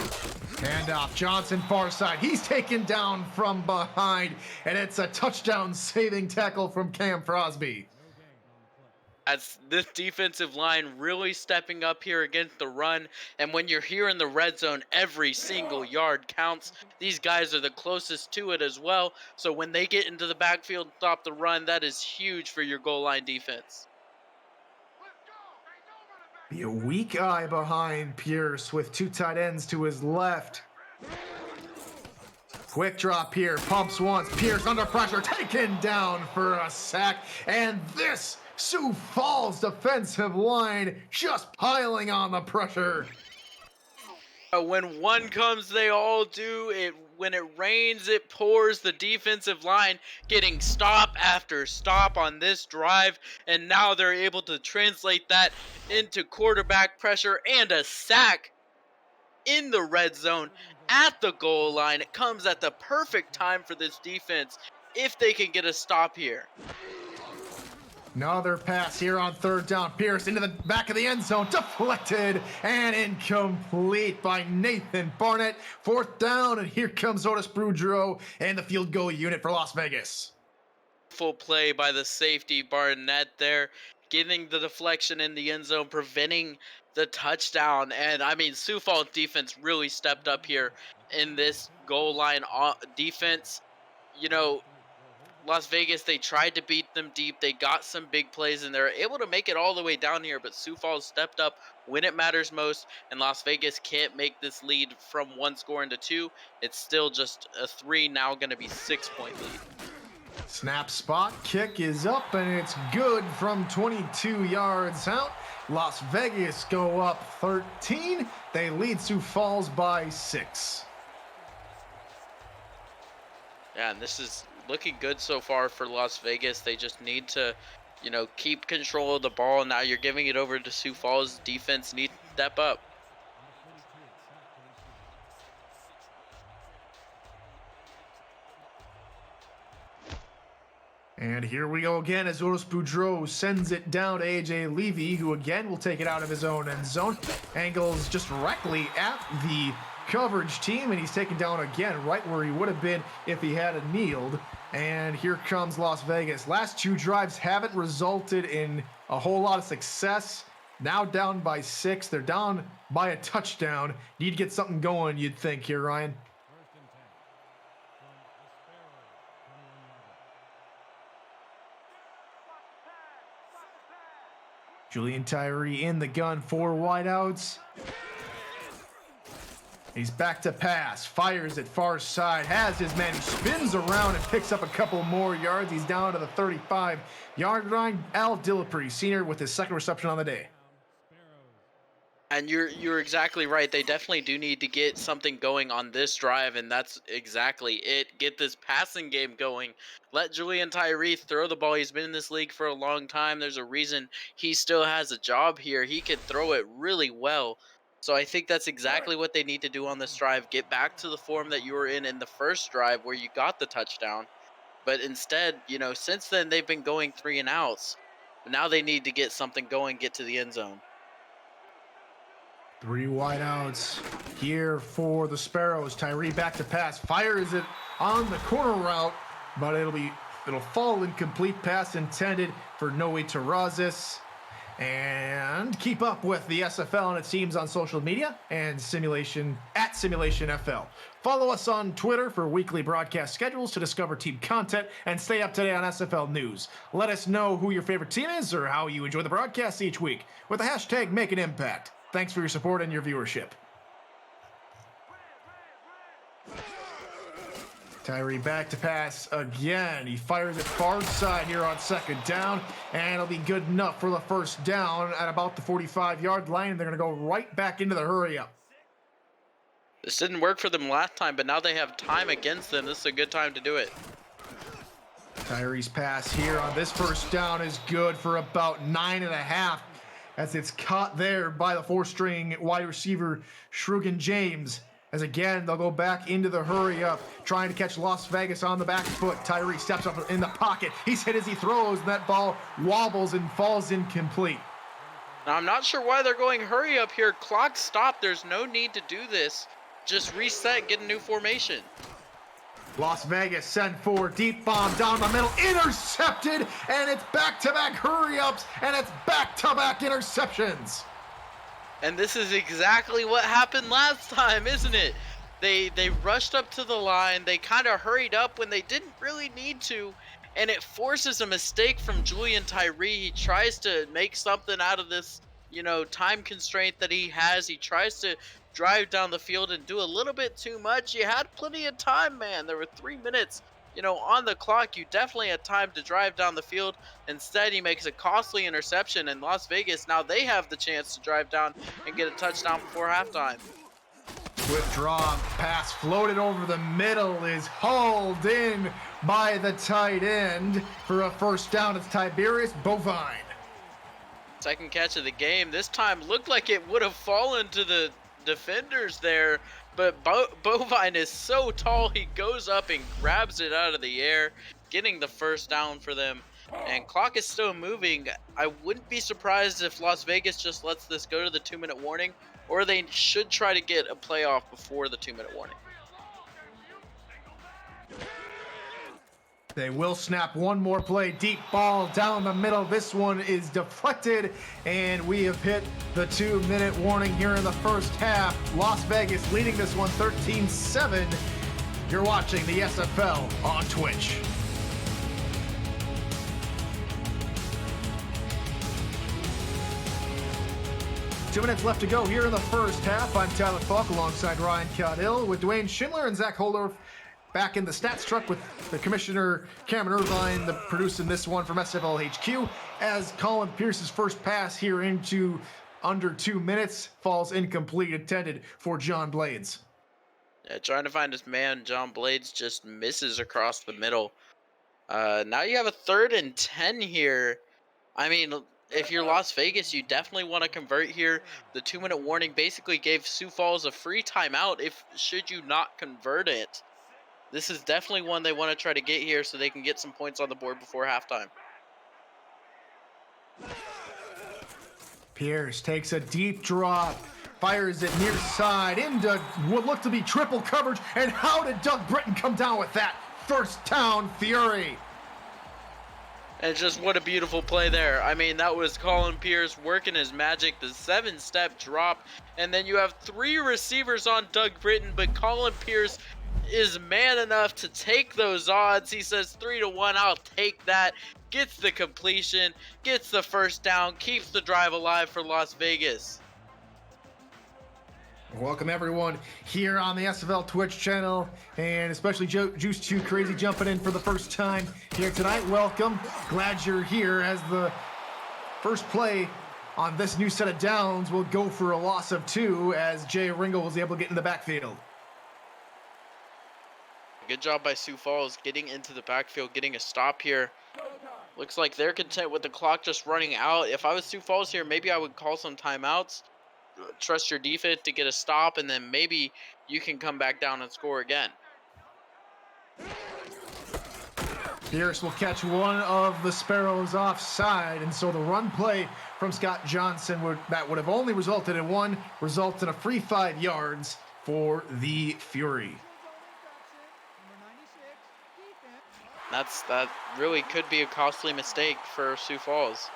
Handoff, Johnson far side. He's taken down from behind, and it's a touchdown saving tackle from Cam Crosby. As this defensive line really stepping up here against the run, and when you're here in the red zone, every single yard counts. These guys are the closest to it as well, so when they get into the backfield and stop the run, that is huge for your goal line defense. Be a weak eye behind Pierce with 2 tight ends to his left. Quick drop here, pumps once, Pierce under pressure, taken down for a sack, and this Sioux Falls defensive line just piling on the pressure. When one comes, they all do. When it rains, it pours. The defensive line getting stop after stop on this drive, and now they're able to translate that into quarterback pressure and a sack in the red zone at the goal line. It comes at the perfect time for this defense if they can get a stop here. Another pass here on 3rd down. Pierce into the back of the end zone. Deflected and incomplete by Nathan Barnett. 4th down, and here comes Otis Boudreau and the field goal unit for Las Vegas. Full play by the safety Barnett there, getting the deflection in the end zone, preventing the touchdown. And I mean, Sioux Falls defense really stepped up here in this goal line defense. You know, Las Vegas, they tried to beat them deep. They got some big plays, and they're able to make it all the way down here. But Sioux Falls stepped up when it matters most, and Las Vegas can't make this lead from 1 score into 2. It's still just a 3, now going to be 6-point lead. Snap spot, kick is up, and it's good from 22 yards out. Las Vegas go up 13. They lead Sioux Falls by 6. Yeah, and this is looking good so far for Las Vegas. They just need to, you know, keep control of the ball. Now you're giving it over to Sioux Falls. Defense needs to step up. And here we go again as Otis Boudreau sends it down to A.J. Levy, who again will take it out of his own end zone. Angles just directly at the coverage team, and he's taken down again right where he would have been if he had kneeled. And here comes Las Vegas. Last 2 drives haven't resulted in a whole lot of success. Now down by 6. They're down by a touchdown. Need to get something going, you'd think here, Ryan. Julian Tyree in the gun, 4 wideouts. He's back to pass, fires it far side, has his man who spins around and picks up a couple more yards. He's down to the 35-yard line. Al Dillapre, senior, with his second reception on the day. And you're exactly right. They definitely do need to get something going on this drive, and that's exactly it. Get this passing game going. Let Julian Tyree throw the ball. He's been in this league for a long time. There's a reason he still has a job here. He can throw it really well. So I think that's exactly what they need to do on this drive. Get back to the form that you were in the first drive where you got the touchdown. But instead, you know, since then they've been going 3 and outs. But now they need to get something going, get to the end zone. 3 wideouts here for the Sparrows. Tyree back to pass, fires it on the corner route, but it'll fall incomplete. Pass intended for Noe Terrazas. And keep up with the SFL and its teams on social media and Simulationfl. Follow us on Twitter for weekly broadcast schedules to discover team content and stay up to date on SFL news. Let us know who your favorite team is or how you enjoy the broadcasts each week with the hashtag #MakeAnImpact. Thanks for your support and your viewership. Tyree back to pass again. He fires it far side here on second down, and it'll be good enough for the first down at about the 45-yard line. They're going to go right back into the hurry up. This didn't work for them last time, but now they have time against them. This is a good time to do it. Tyree's pass here on this first down is good for about 9.5, as it's caught there by the 4-string wide receiver Shrugan James. As again, they'll go back into the hurry up, trying to catch Las Vegas on the back foot. Tyree steps up in the pocket. He's hit as he throws, and that ball wobbles and falls incomplete. Now, I'm not sure why they're going hurry up here. Clock stopped. There's no need to do this. Just reset, get a new formation. Las Vegas sent for deep bomb down the middle, intercepted, and it's back-to-back hurry-ups, and it's back-to-back interceptions. And this is exactly what happened last time, isn't it? They rushed up to the line. They kind of hurried up when they didn't really need to, and it forces a mistake from Julian Tyree. He tries to make something out of this, you know, time constraint that he has. He tries to drive down the field and do a little bit too much. You had plenty of time, man. There were 3 minutes, you know, on the clock. You definitely had time to drive down the field. Instead, he makes a costly interception, and Las Vegas, now they have the chance to drive down and get a touchdown before halftime. Swift draw, pass floated over the middle, is hauled in by the tight end for a first down. It's Tiberius Bovine. Second catch of the game. This time looked like it would have fallen to the defenders there, but Bovine is so tall, he goes up and grabs it out of the air, getting the first down for them. And clock is still moving. I wouldn't be surprised if Las Vegas just lets this go to the 2-minute warning, or they should try to get a playoff before the 2-minute warning. They will snap one more play. Deep ball down the middle. This one is deflected, and we have hit the 2-minute warning here in the first half. Las Vegas leading this one 13-7. You're watching the SFL on Twitch. Two minutes left to go here in the first half. I'm Tyler Falk alongside Ryan Caudill with Dwayne Schindler and Zach Holdorf back in the stats truck with the commissioner Cameron Irvine producing this one from SFL HQ, as Colin Pierce's first pass here into under 2 minutes falls incomplete, intended for John Blades. Yeah, trying to find his man. John Blades just misses across the middle. Now you have a 3rd and 10 here. I mean, if you're Las Vegas, you definitely want to convert here. The 2-minute warning basically gave Sioux Falls a free timeout should you not convert it. This is definitely one they want to try to get here so they can get some points on the board before halftime. Pierce takes a deep drop, fires it near side into what looked to be triple coverage, and how did Doug Britton come down with that? First down, Fury. And just what a beautiful play there. I mean, that was Colin Pierce working his magic, the 7-step drop, and then you have 3 receivers on Doug Britton, but Colin Pierce is man enough to take those odds. He says 3-1, I'll take that. Gets the completion, gets the first down, keeps the drive alive for Las Vegas. Welcome everyone here on the SFL Twitch channel, and especially Juice 2 Crazy jumping in for the first time here tonight. Welcome. Glad you're here, as the first play on this new set of downs will go for a loss of 2 as Jay Ringo was able to get in the backfield. Good job by Sioux Falls getting into the backfield, getting a stop here. Looks like they're content with the clock just running out. If I was Sioux Falls here, maybe I would call some timeouts, trust your defense to get a stop, and then maybe you can come back down and score again. Pierce will catch one of the Sparrows offside, and so the run play from Scott Johnson would have only resulted in 1, results in a free 5 yards for the Fury. That really could be a costly mistake for Sioux Falls.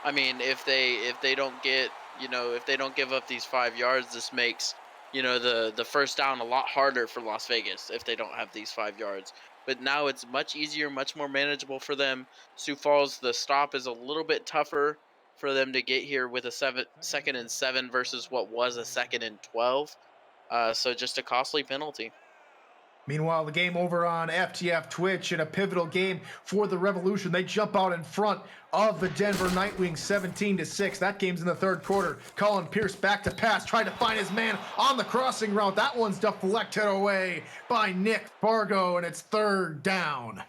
I mean, if they don't get, if they don't give up these 5 yards, this makes, the first down a lot harder for Las Vegas if they don't have these 5 yards. But now it's much easier, much more manageable for them. Sioux Falls, the stop is a little bit tougher for them to get here with a 2nd and 7 versus what was a 2nd and 12. So just a costly penalty. Meanwhile, the game over on FTF Twitch, in a pivotal game for the Revolution. They jump out in front of the Denver Nightwings 17-6. That game's in the 3rd quarter. Colin Pierce back to pass, trying to find his man on the crossing route. That one's deflected away by Nick Fargo, and it's 3rd down.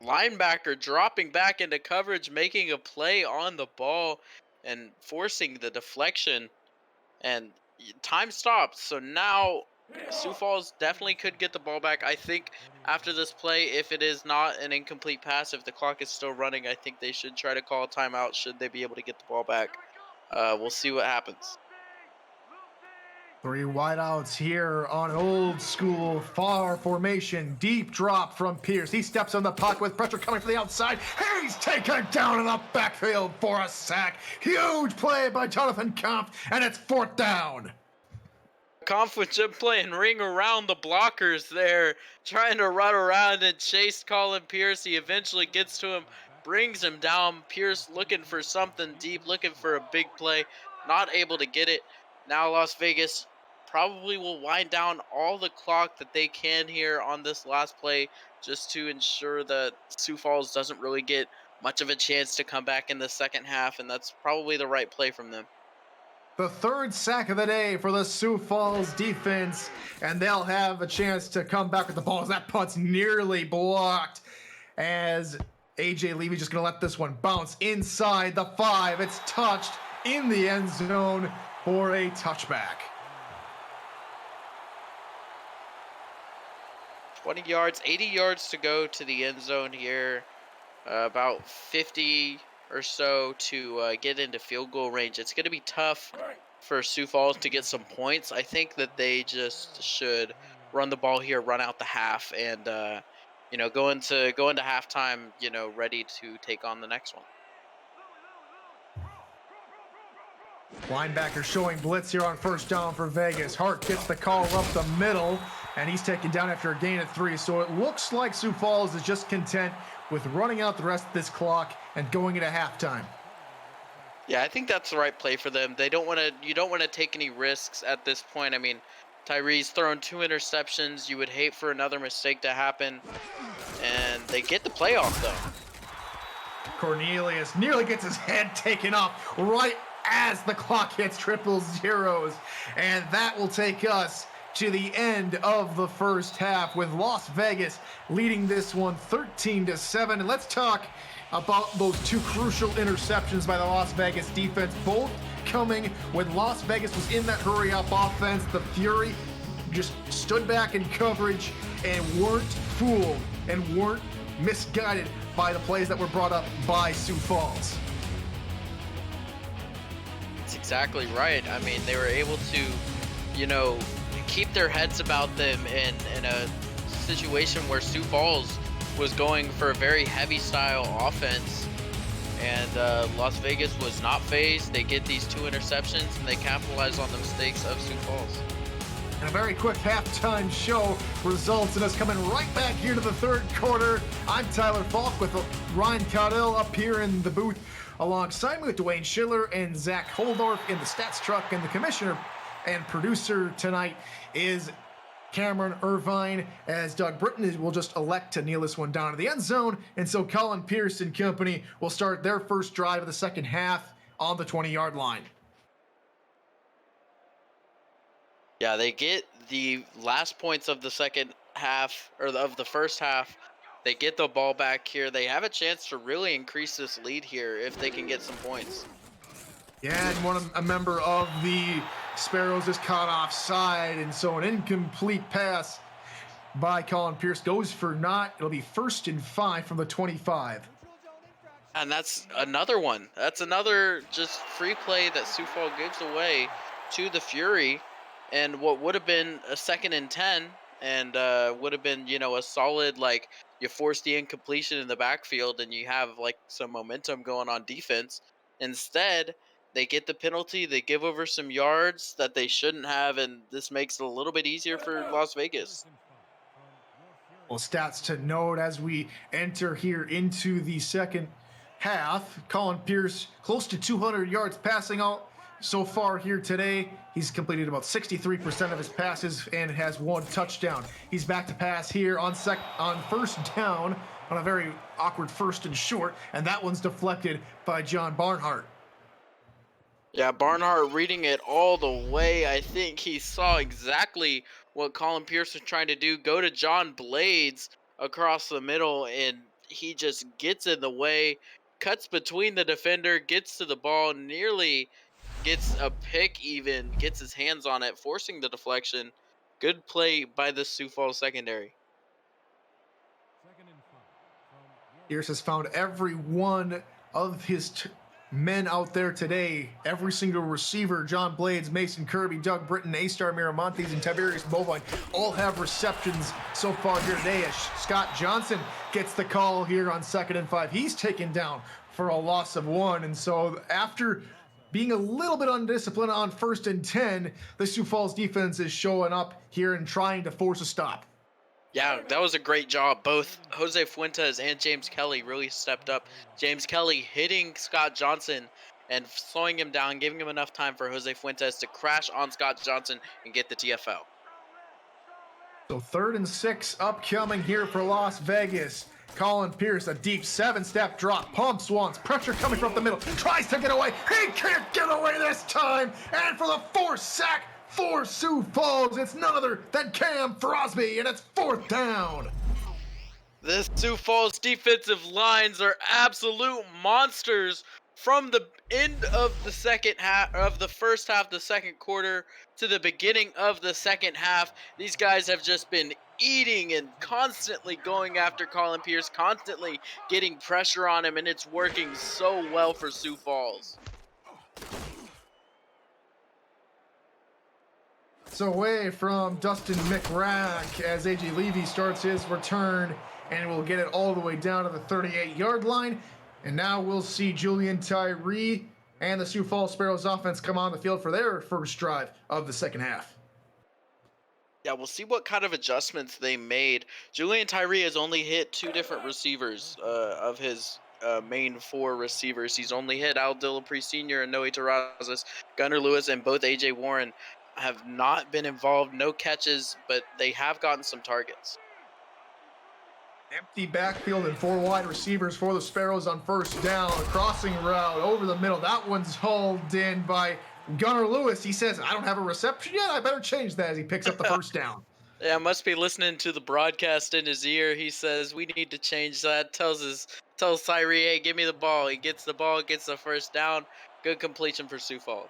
Linebacker dropping back into coverage, making a play on the ball and forcing the deflection, and time stopped. So now Sioux Falls definitely could get the ball back. I think after this play, if it is not an incomplete pass, if the clock is still running, I think they should try to call a timeout should they be able to get the ball back. We'll see what happens. 3 wideouts here on old school far formation. Deep drop from Pierce. He steps on the puck with pressure coming from the outside. He's taken down in the backfield for a sack. Huge play by Jonathan Kampf, and it's 4th down. Kampf was just playing ring around the blockers there, trying to run around and chase Colin Pierce. He eventually gets to him, brings him down. Pierce looking for something deep, looking for a big play, not able to get it. Now Las Vegas probably will wind down all the clock that they can here on this last play, just to ensure that Sioux Falls doesn't really get much of a chance to come back in the second half, and that's probably the right play from them. The 3rd sack of the day for the Sioux Falls defense, and they'll have a chance to come back with the ball as that punt's nearly blocked, as AJ Levy just going to let this one bounce inside the 5. It's touched in the end zone for a touchback. 20 yards, 80 yards to go to the end zone here. About 50 or so to get into field goal range. It's going to be tough for Sioux Falls to get some points. I think that they just should run the ball here, run out the half, and go into halftime, ready to take on the next one. Linebacker showing blitz here on 1st down for Vegas. Hart gets the call up the middle, and he's taken down after a gain of 3. So it looks like Sioux Falls is just content with running out the rest of this clock and going into halftime. Yeah, I think that's the right play for them. You don't want to take any risks at this point. I mean, Tyree's thrown 2 interceptions. You would hate for another mistake to happen, and they get the playoff though. Cornelius nearly gets his head taken off right as the clock hits triple zeros, and that will take us to the end of the first half with Las Vegas leading this one 13-7. And let's talk about those 2 crucial interceptions by the Las Vegas defense, both coming when Las Vegas was in that hurry up offense. The Fury just stood back in coverage and weren't fooled and weren't misguided by the plays that were brought up by Sioux Falls. That's exactly right. I mean, they were able to, keep their heads about them in a situation where Sioux Falls was going for a very heavy style offense, and Las Vegas was not phased. They get these 2 interceptions, and they capitalize on the mistakes of Sioux Falls. And A very quick halftime show results in us coming right back here to the third quarter. I'm Tyler Falk with Ryan Caudill up here in the booth alongside me with Dwayne Schiller and Zach Holdorf in the stats truck, and the commissioner and producer tonight is Cameron Irvine, as Doug Britton will just elect to kneel this one down to the end zone. And so Colin Pierce and company will start their first drive of the second half on the 20-yard line. Yeah, they get the last points of the second half, or of the first half. They get the ball back here. They have a chance to really increase this lead here if they can get some points. Yeah, and a member of the Sparrows is caught offside, and so an incomplete pass by Colin Pierce goes for naught. It'll be 1st and 5 from the 25. And that's another one. That's another just free play that Sioux Falls gives away to the Fury, and what would have been a 2nd and 10, and would have been, you know, a solid, like, you force the incompletion in the backfield and you have like some momentum going on defense. Instead, they get the penalty, they give over some yards that they shouldn't have, and this makes it a little bit easier for Las Vegas. Well, stats to note as we enter here into the second half. Colin Pierce close to 200 yards passing out so far here today. He's completed about 63% of his passes and has 1 touchdown. He's back to pass here on first down on a very awkward 1st and short, and that one's deflected by John Barnhart. Yeah, Barnhart reading it all the way. I think he saw exactly what Colin Pierce was trying to do, go to John Blades across the middle, and he just gets in the way, cuts between the defender, gets to the ball, nearly gets a pick even, gets his hands on it, forcing the deflection. Good play by the Sioux Falls secondary. Pierce has found every one of his men out there today. Every single receiver, John Blades, Mason Kirby, Doug Britton, A-Star Miramontes, and Tiberius Bovine all have receptions so far here today, as Scott Johnson gets the call here on 2nd and 5. He's taken down for a loss of 1. And so after being a little bit undisciplined on 1st and 10, the Sioux Falls defense is showing up here and trying to force a stop. Yeah, that was a great job. Both Jose Fuentes and James Kelly really stepped up. James Kelly hitting Scott Johnson and slowing him down, giving him enough time for Jose Fuentes to crash on Scott Johnson and get the TFL. So 3rd and 6 upcoming here for Las Vegas. Colin Pierce, a deep 7-step drop, pumps once, pressure coming from the middle, tries to get away. He can't get away this time. And for the 4th sack for Sioux Falls, it's none other than Cam Frosby, and it's 4th down. The Sioux Falls defensive lines are absolute monsters from the end of the second half of the first half, the second quarter, to the beginning of the second half. These guys have just been eating and constantly going after Colin Pierce, constantly getting pressure on him, and it's working so well for Sioux Falls. So away from Dustin McRack as AJ Levy starts his return, and we'll get it all the way down to the 38-yard line. And now we'll see Julian Tyree and the Sioux Falls Sparrows offense come on the field for their first drive of the second half. Yeah, we'll see what kind of adjustments they made. Julian Tyree has only hit 2 different receivers of his main 4 receivers. He's only hit Al Dillapre Sr. and Noe Terrazas. Gunnar Lewis and both A.J. Warren have not been involved. No catches, but they have gotten some targets. Empty backfield and 4 wide receivers for the Sparrows on first down. A crossing route over the middle. That one's hauled in by Gunnar Lewis. He says, I don't have a reception yet. I better change that, as he picks up the first down. Yeah, must be listening to the broadcast in his ear. He says, we need to change that. Tells Tyree, hey, give me the ball. He gets the ball, gets the first down. Good completion for Sioux Falls.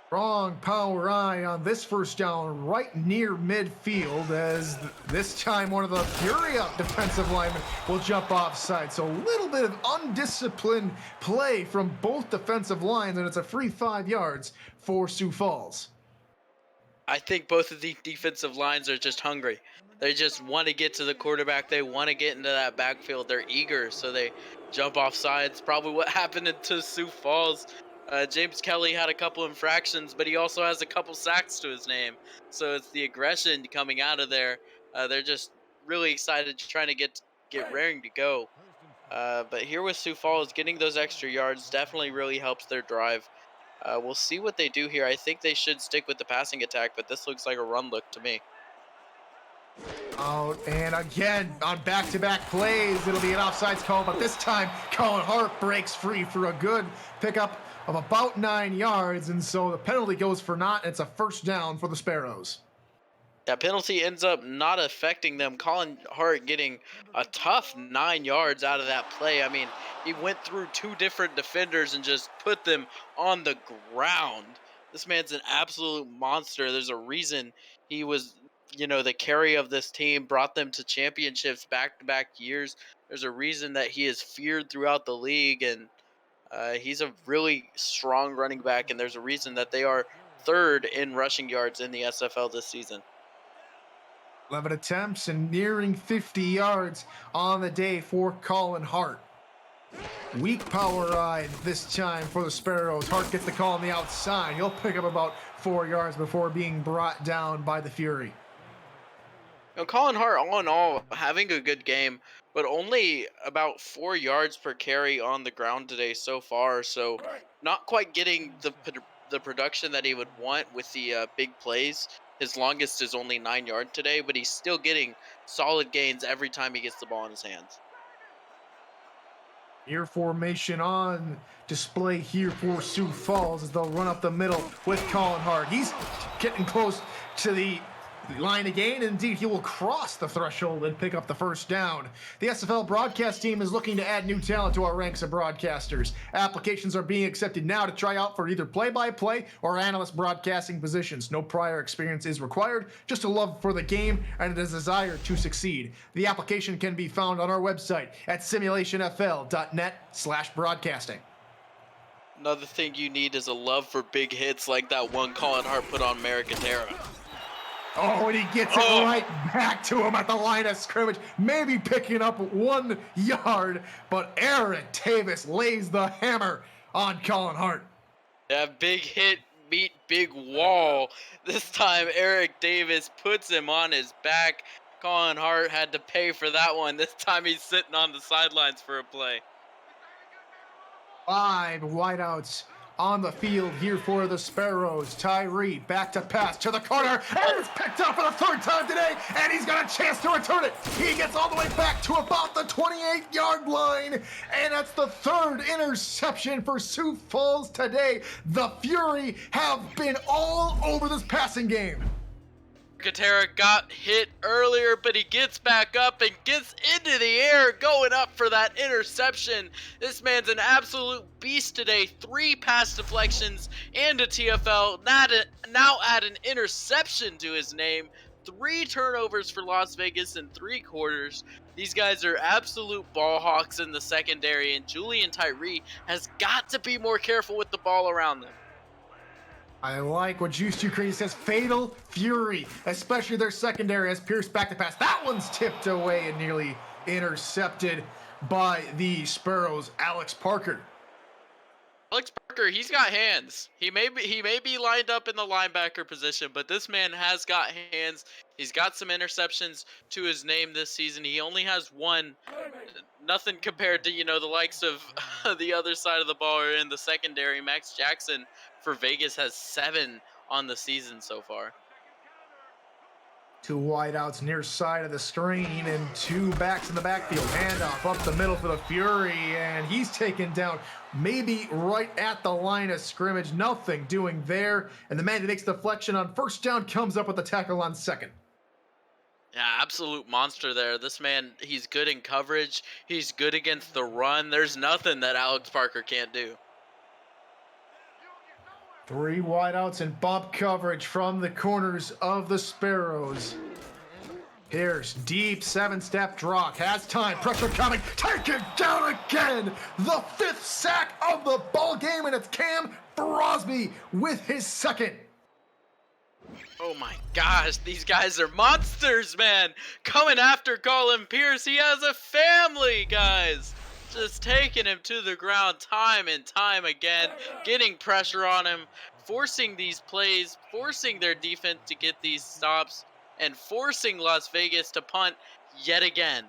Strong power eye on this first down right near midfield, as this time one of the Furia defensive linemen will jump offside. So a little bit of undisciplined play from both defensive lines, and it's a free 5 yards for Sioux Falls. I think both of the defensive lines are just hungry. They just want to get to the quarterback. They want to get into that backfield. They're eager, so they jump off sides. Probably what happened to Sioux Falls. James Kelly had a couple infractions, but he also has a couple sacks to his name. So it's the aggression coming out of there. They're just really excited, trying to get raring to go. But here with Sioux Falls, getting those extra yards definitely really helps their drive. We'll see what they do here. I think they should stick with the passing attack, but this looks like a run look to me. Out and again on back-to-back plays, it'll be an offsides call, but this time Colin Hart breaks free for a good pickup of about 9 yards, and so the penalty goes for naught, and it's a first down for the Sparrows. That penalty ends up not affecting them. Colin Hart getting a tough 9 yards out of that play. I mean, he went through 2 different defenders and just put them on the ground. This man's an absolute monster. There's a reason he was, the carry of this team, brought them to championships back-to-back years. There's a reason that he is feared throughout the league, and he's a really strong running back, and there's a reason that they are third in rushing yards in the SFL this season. 11 attempts and nearing 50 yards on the day for Colin Hart. Weak power ride this time for the Sparrows. Hart gets the call on the outside. He'll pick up about 4 yards before being brought down by the Fury. Colin Hart, all in all, having a good game, but only about 4 yards per carry on the ground today so far. So not quite getting the production that he would want with the big plays. His longest is only 9 yards today, but he's still getting solid gains every time he gets the ball in his hands. Ear formation on display here for Sioux Falls as they'll run up the middle with Colin Hart. He's getting close to the line again. Indeed, he will cross the threshold and pick up the first down. The SFL broadcast team is looking to add new talent to our ranks of broadcasters. Applications are being accepted now to try out for either play-by-play or analyst broadcasting positions. No prior experience is required, just a love for the game and a desire to succeed. The application can be found on our website at simulationfl.net/broadcasting. Another thing you need is a love for big hits like that one Colin Hart put on Maricatera. Oh, and he gets it right back to him at the line of scrimmage, maybe picking up 1 yard, but Eric Davis lays the hammer on Colin Hart. That big hit meet big wall. This time Eric Davis puts him on his back. Colin Hart had to pay for that one. This time he's sitting on the sidelines for a play. 5 wideouts on the field here for the Sparrows. Tyree back to pass to the corner, and it's picked up for the 3rd time today, and he's got a chance to return it. He gets all the way back to about the 28-yard line, and that's the 3rd interception for Sioux Falls today. The Fury have been all over this passing game. Katera got hit earlier, but he gets back up and gets into the air, going up for that interception. This man's an absolute beast today. 3 pass deflections and a TFL. Now add an interception to his name. 3 turnovers for Las Vegas in 3 quarters. These guys are absolute ball hawks in the secondary, and Julian Tyree has got to be more careful with the ball around them. I like what Juice 2 Crazy says. Fatal Fury, especially their secondary, as Pierce back to pass. That one's tipped away and nearly intercepted by the Sparrows. Alex Parker. Alex Parker, he's got hands. He may be lined up in the linebacker position, but this man has got hands. He's got some interceptions to his name this season. He only has 1. Nothing compared to, the likes of the other side of the ball or in the secondary. Max Jackson for Vegas has 7 on the season so far. 2 wideouts near side of the screen and 2 backs in the backfield. Handoff up the middle for the Fury, and he's taken down maybe right at the line of scrimmage. Nothing doing there, and the man who makes the deflection on 1st down comes up with the tackle on 2nd. Yeah, absolute monster there. This man, he's good in coverage. He's good against the run. There's nothing that Alex Parker can't do. 3 wideouts and bump coverage from the corners of the Sparrows. Here's deep 7-step drop. Has time. Pressure coming. Taken down again. The 5th sack of the ball game, and it's Cam Frosby with his 2nd. Oh my gosh, these guys are monsters, man. Coming after Colin Pierce. He has a family, guys. just taking him to the ground time and time again, getting pressure on him, forcing these plays, forcing their defense to get these stops, and forcing Las Vegas to punt yet again.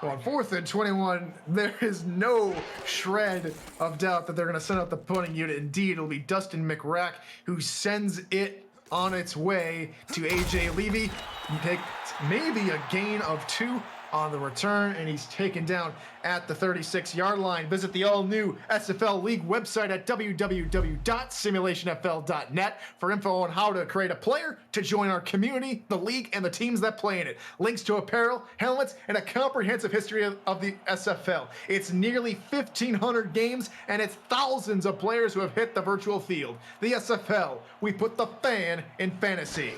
So on 4th and 21, there is no shred of doubt that they're going to send out the punting unit. Indeed, it'll be Dustin McRack who sends it on its way to AJ Levy. He takes maybe a gain of 2 on the return, and he's taken down at the 36-yard line. Visit the all-new SFL League website at www.simulationfl.net for info on how to create a player to join our community, the league, and the teams that play in it. Links to apparel, helmets, and a comprehensive history of the SFL. It's nearly 1,500 games, and it's thousands of players who have hit the virtual field. The SFL, we put the fan in fantasy.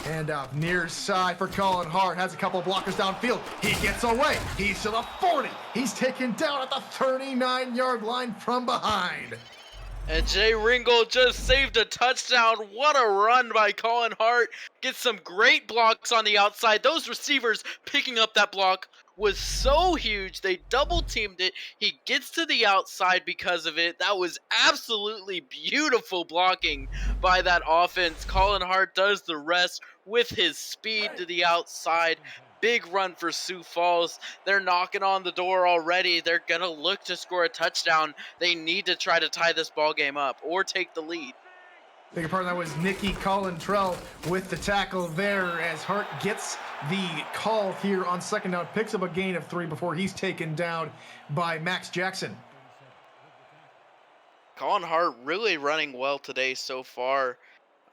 And up near side for Colin Hart. Has a couple of blockers downfield. He gets away. He's to the 40. He's taken down at the 39-yard line from behind. And Jay Ringgold just saved a touchdown. What a run by Colin Hart. Gets some great blocks on the outside. Those receivers picking up that block was so huge. They double teamed it. He gets to the outside because of it. That was absolutely beautiful blocking by that offense. Colin Hart does the rest with his speed to the outside. Big run for Sioux Falls. They're knocking on the door already. They're going to look to score a touchdown. They need to try to tie this ball game up or take the lead. Big part of that was Nicky Collentrell with the tackle there as Hart gets the call here on second down, picks up a gain of 3 before he's taken down by Max Jackson. Colin Hart really running well today so far.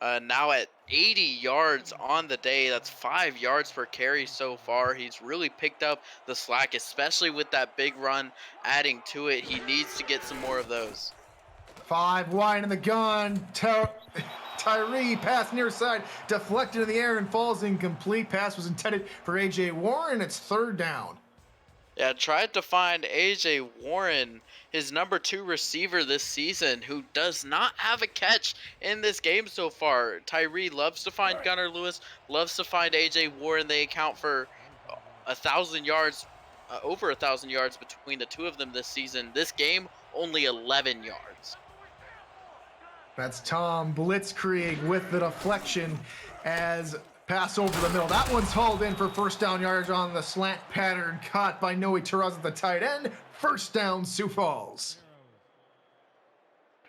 Now at 80 yards on the day. That's 5 yards per carry so far. He's really picked up the slack, especially with that big run adding to it. He needs to get some more of those. 5 wide in the gun. Tyree pass near side, deflected in the air and falls incomplete. Pass was intended for A.J. Warren. It's 3rd down. Yeah, tried to find A.J. Warren, his number 2 receiver this season, who does not have a catch in this game so far. Tyree loves to find Gunnar Lewis, loves to find A.J. Warren. They account for 1,000 yards, over 1,000 yards between the two of them this season. This game, only 11 yards. That's Tom Blitzkrieg with the deflection as pass over the middle. That one's hauled in for 1st down yards on the slant pattern, caught by Noe Taraz at the tight end. 1st down, Sioux Falls.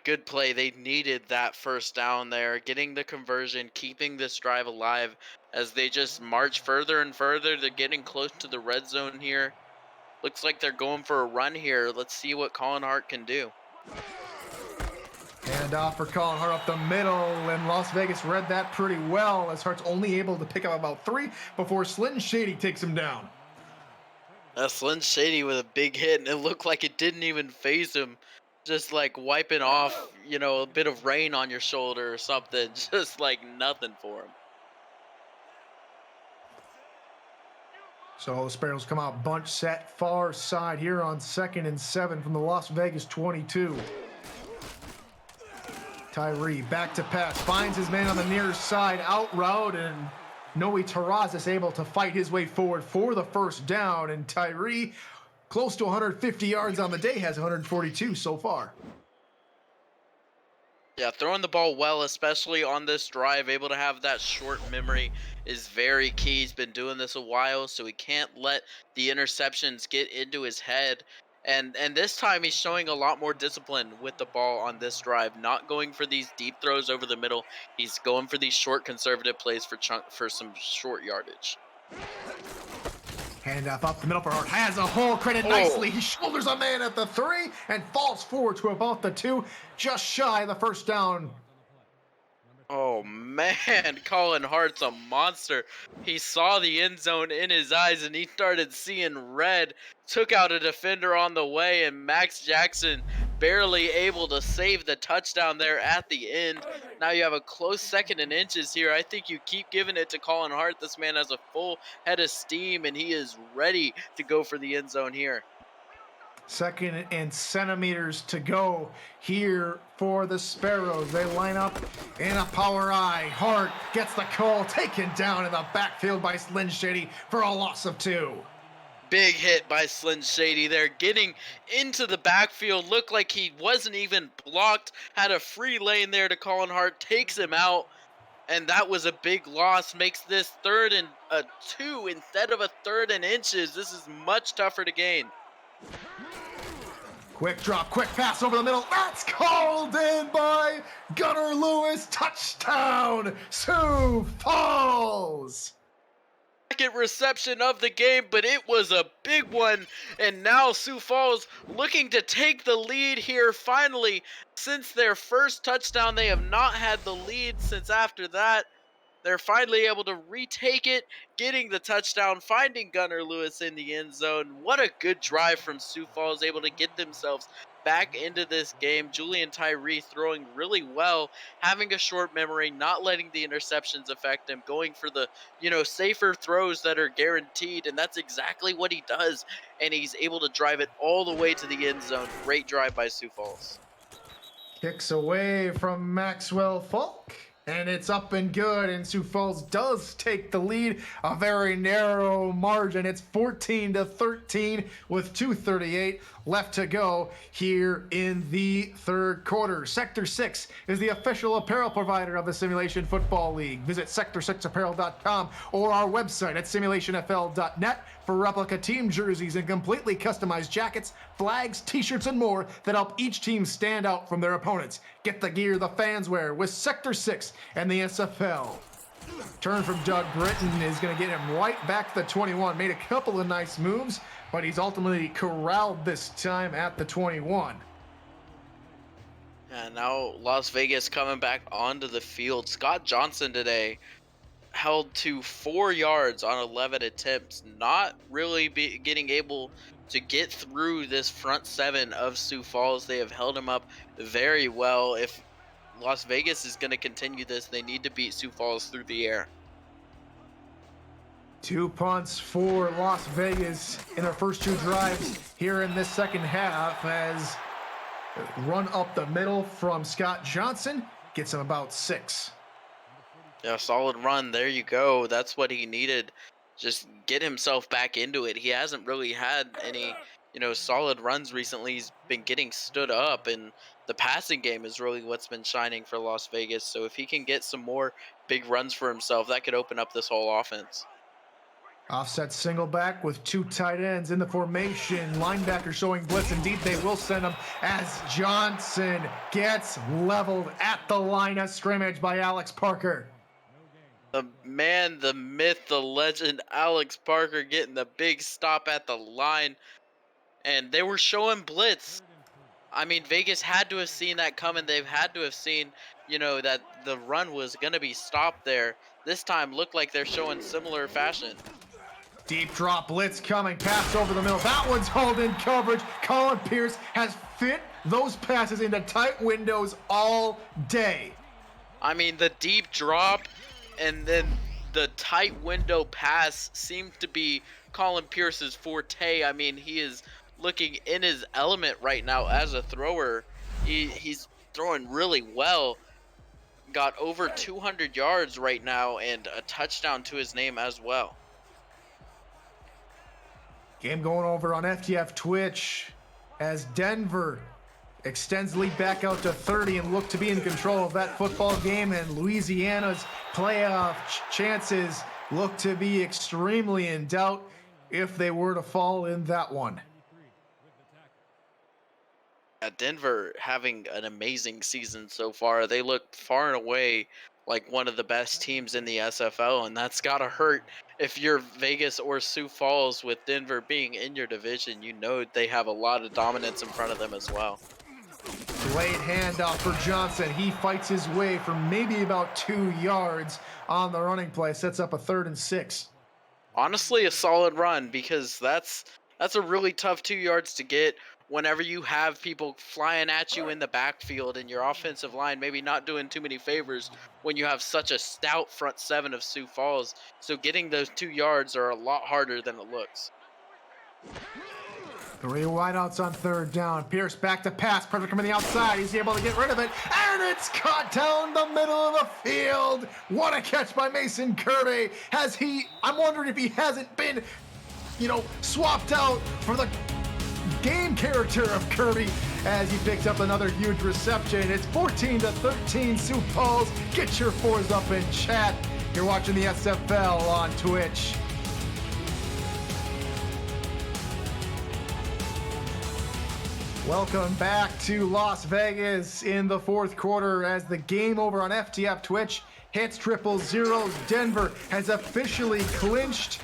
Good play. They needed that 1st down there, getting the conversion, keeping this drive alive as they just march further and further. They're getting close to the red zone here. Looks like they're going for a run here. Let's see what Colin Hart can do. And off for Colin Hart up the middle, and Las Vegas read that pretty well as Hart's only able to pick up about 3 before Slinton Shady takes him down. Slinton Shady with a big hit, and it looked like it didn't even phase him. Just like wiping off, a bit of rain on your shoulder or something. Just like nothing for him. So the Sparrows come out bunch set far side here on 2nd and 7 from the Las Vegas 22. Tyree back to pass, finds his man on the near side, out route, and Noe Taraz is able to fight his way forward for the 1st down, and Tyree, close to 150 yards on the day, has 142 so far. Yeah, throwing the ball well, especially on this drive, able to have that short memory is very key. He's been doing this a while, so he can't let the interceptions get into his head. And this time he's showing a lot more discipline with the ball on this drive, not going for these deep throws over the middle. He's going for these short conservative plays for some short yardage. Handoff up the middle for Hart. Has a hole, credit nicely. He shoulders a man at the 3 and falls forward to about the 2, just shy of the 1st down. Oh man, Colin Hart's a monster. He saw the end zone in his eyes and he started seeing red. Took out a defender on the way, and Max Jackson barely able to save the touchdown there at the end. Now you have a close 2nd and inches here. I think you keep giving it to Colin Hart. This man has a full head of steam and he is ready to go for the end zone here. 2nd and centimeters to go here for the Sparrows. They line up in a power I. Hart gets the call, taken down in the backfield by Slinton Shady for a loss of 2. Big hit by Slim Shady there, getting into the backfield. Looked like he wasn't even blocked. Had a free lane there to Colin Hart, takes him out. And that was a big loss. Makes this 3rd and 2 instead of a 3rd and inches. This is much tougher to gain. Quick drop, quick pass over the middle. That's called in by Gunnar Lewis. Touchdown, Sioux Falls. Second reception of the game, but it was a big one. And now Sioux Falls looking to take the lead here finally. Since their first touchdown, they have not had the lead since after that. They're finally able to retake it, getting the touchdown, finding Gunnar Lewis in the end zone. What a good drive from Sioux Falls, able to get themselves back into this game. Julian Tyree throwing really well, having a short memory, not letting the interceptions affect him, going for the, safer throws that are guaranteed, and that's exactly what he does. And he's able to drive it all the way to the end zone. Great drive by Sioux Falls. Kicks away from Maxwell Falk. And it's up and good, and Sioux Falls does take the lead, a very narrow margin. It's 14-13 with 2:38 left to go here in the third quarter. Sector 6 is the official apparel provider of the Simulation Football League. Visit sector6apparel.com or our website at simulationfl.net for replica team jerseys and completely customized jackets, flags, t-shirts, and more that help each team stand out from their opponents. Get the gear the fans wear with Sector 6 and the SFL. Turn from Doug Britton is going to get him right back to the 21. Made a couple of nice moves, but he's ultimately corralled this time at the 21. And now Las Vegas coming back onto the field. Scott Johnson today held to 4 yards on 11 attempts, not really getting able to get through this front 7 of Sioux Falls. They have held him up very well. If Las Vegas is going to continue this, they need to beat Sioux Falls through the air. 2 punts for Las Vegas in their first 2 drives here in this second half, as run up the middle from Scott Johnson gets him about 6. Yeah, solid run. There you go. That's what he needed. Just get himself back into it. He hasn't really had any, solid runs recently. He's been getting stood up, and the passing game is really what's been shining for Las Vegas. So if he can get some more big runs for himself, that could open up this whole offense. Offset single back with 2 tight ends in the formation. Linebacker showing blitz. Indeed, they will send him as Johnson gets leveled at the line of scrimmage by Alex Parker. The man, the myth, the legend, Alex Parker getting the big stop at the line. And they were showing blitz. I mean, Vegas had to have seen that coming. They've had to have seen, that the run was going to be stopped there. This time looked like they're showing similar fashion. Deep drop blitz coming. Pass over the middle. That one's hauled in coverage. Colin Pierce has fit those passes into tight windows all day. I mean, the deep drop and then the tight window pass seemed to be Colin Pierce's forte. I mean, he is looking in his element right now as a thrower. He's throwing really well. Got over 200 yards right now and a touchdown to his name as well. Game going over on FTF Twitch as Denver extends lead back out to 30 and look to be in control of that football game, and Louisiana's playoff chances look to be extremely in doubt if they were to fall in that one. Denver having an amazing season so far. They look far and away like one of the best teams in the SFL, and that's got to hurt if you're Vegas or Sioux Falls. With Denver being in your division, they have a lot of dominance in front of them as well. Late handoff for Johnson. He fights his way for maybe about 2 yards on the running play. Sets up a 3rd and 6. Honestly, a solid run, because that's a really tough 2 yards to get whenever you have people flying at you in the backfield and your offensive line maybe not doing too many favors when you have such a stout front 7 of Sioux Falls. So getting those 2 yards are a lot harder than it looks. 3 wideouts on 3rd down. Pierce back to pass. Perfect from the outside. He's able to get rid of it. And it's caught down the middle of the field. What a catch by Mason Kirby. I'm wondering if he hasn't been, swapped out for the game character of Kirby as he picks up another huge reception. It's 14-13 Sioux Falls. Get your fours up in chat. You're watching the SFL on Twitch. Welcome back to Las Vegas in the fourth quarter as the game over on FTF Twitch hits triple zeros. Denver has officially clinched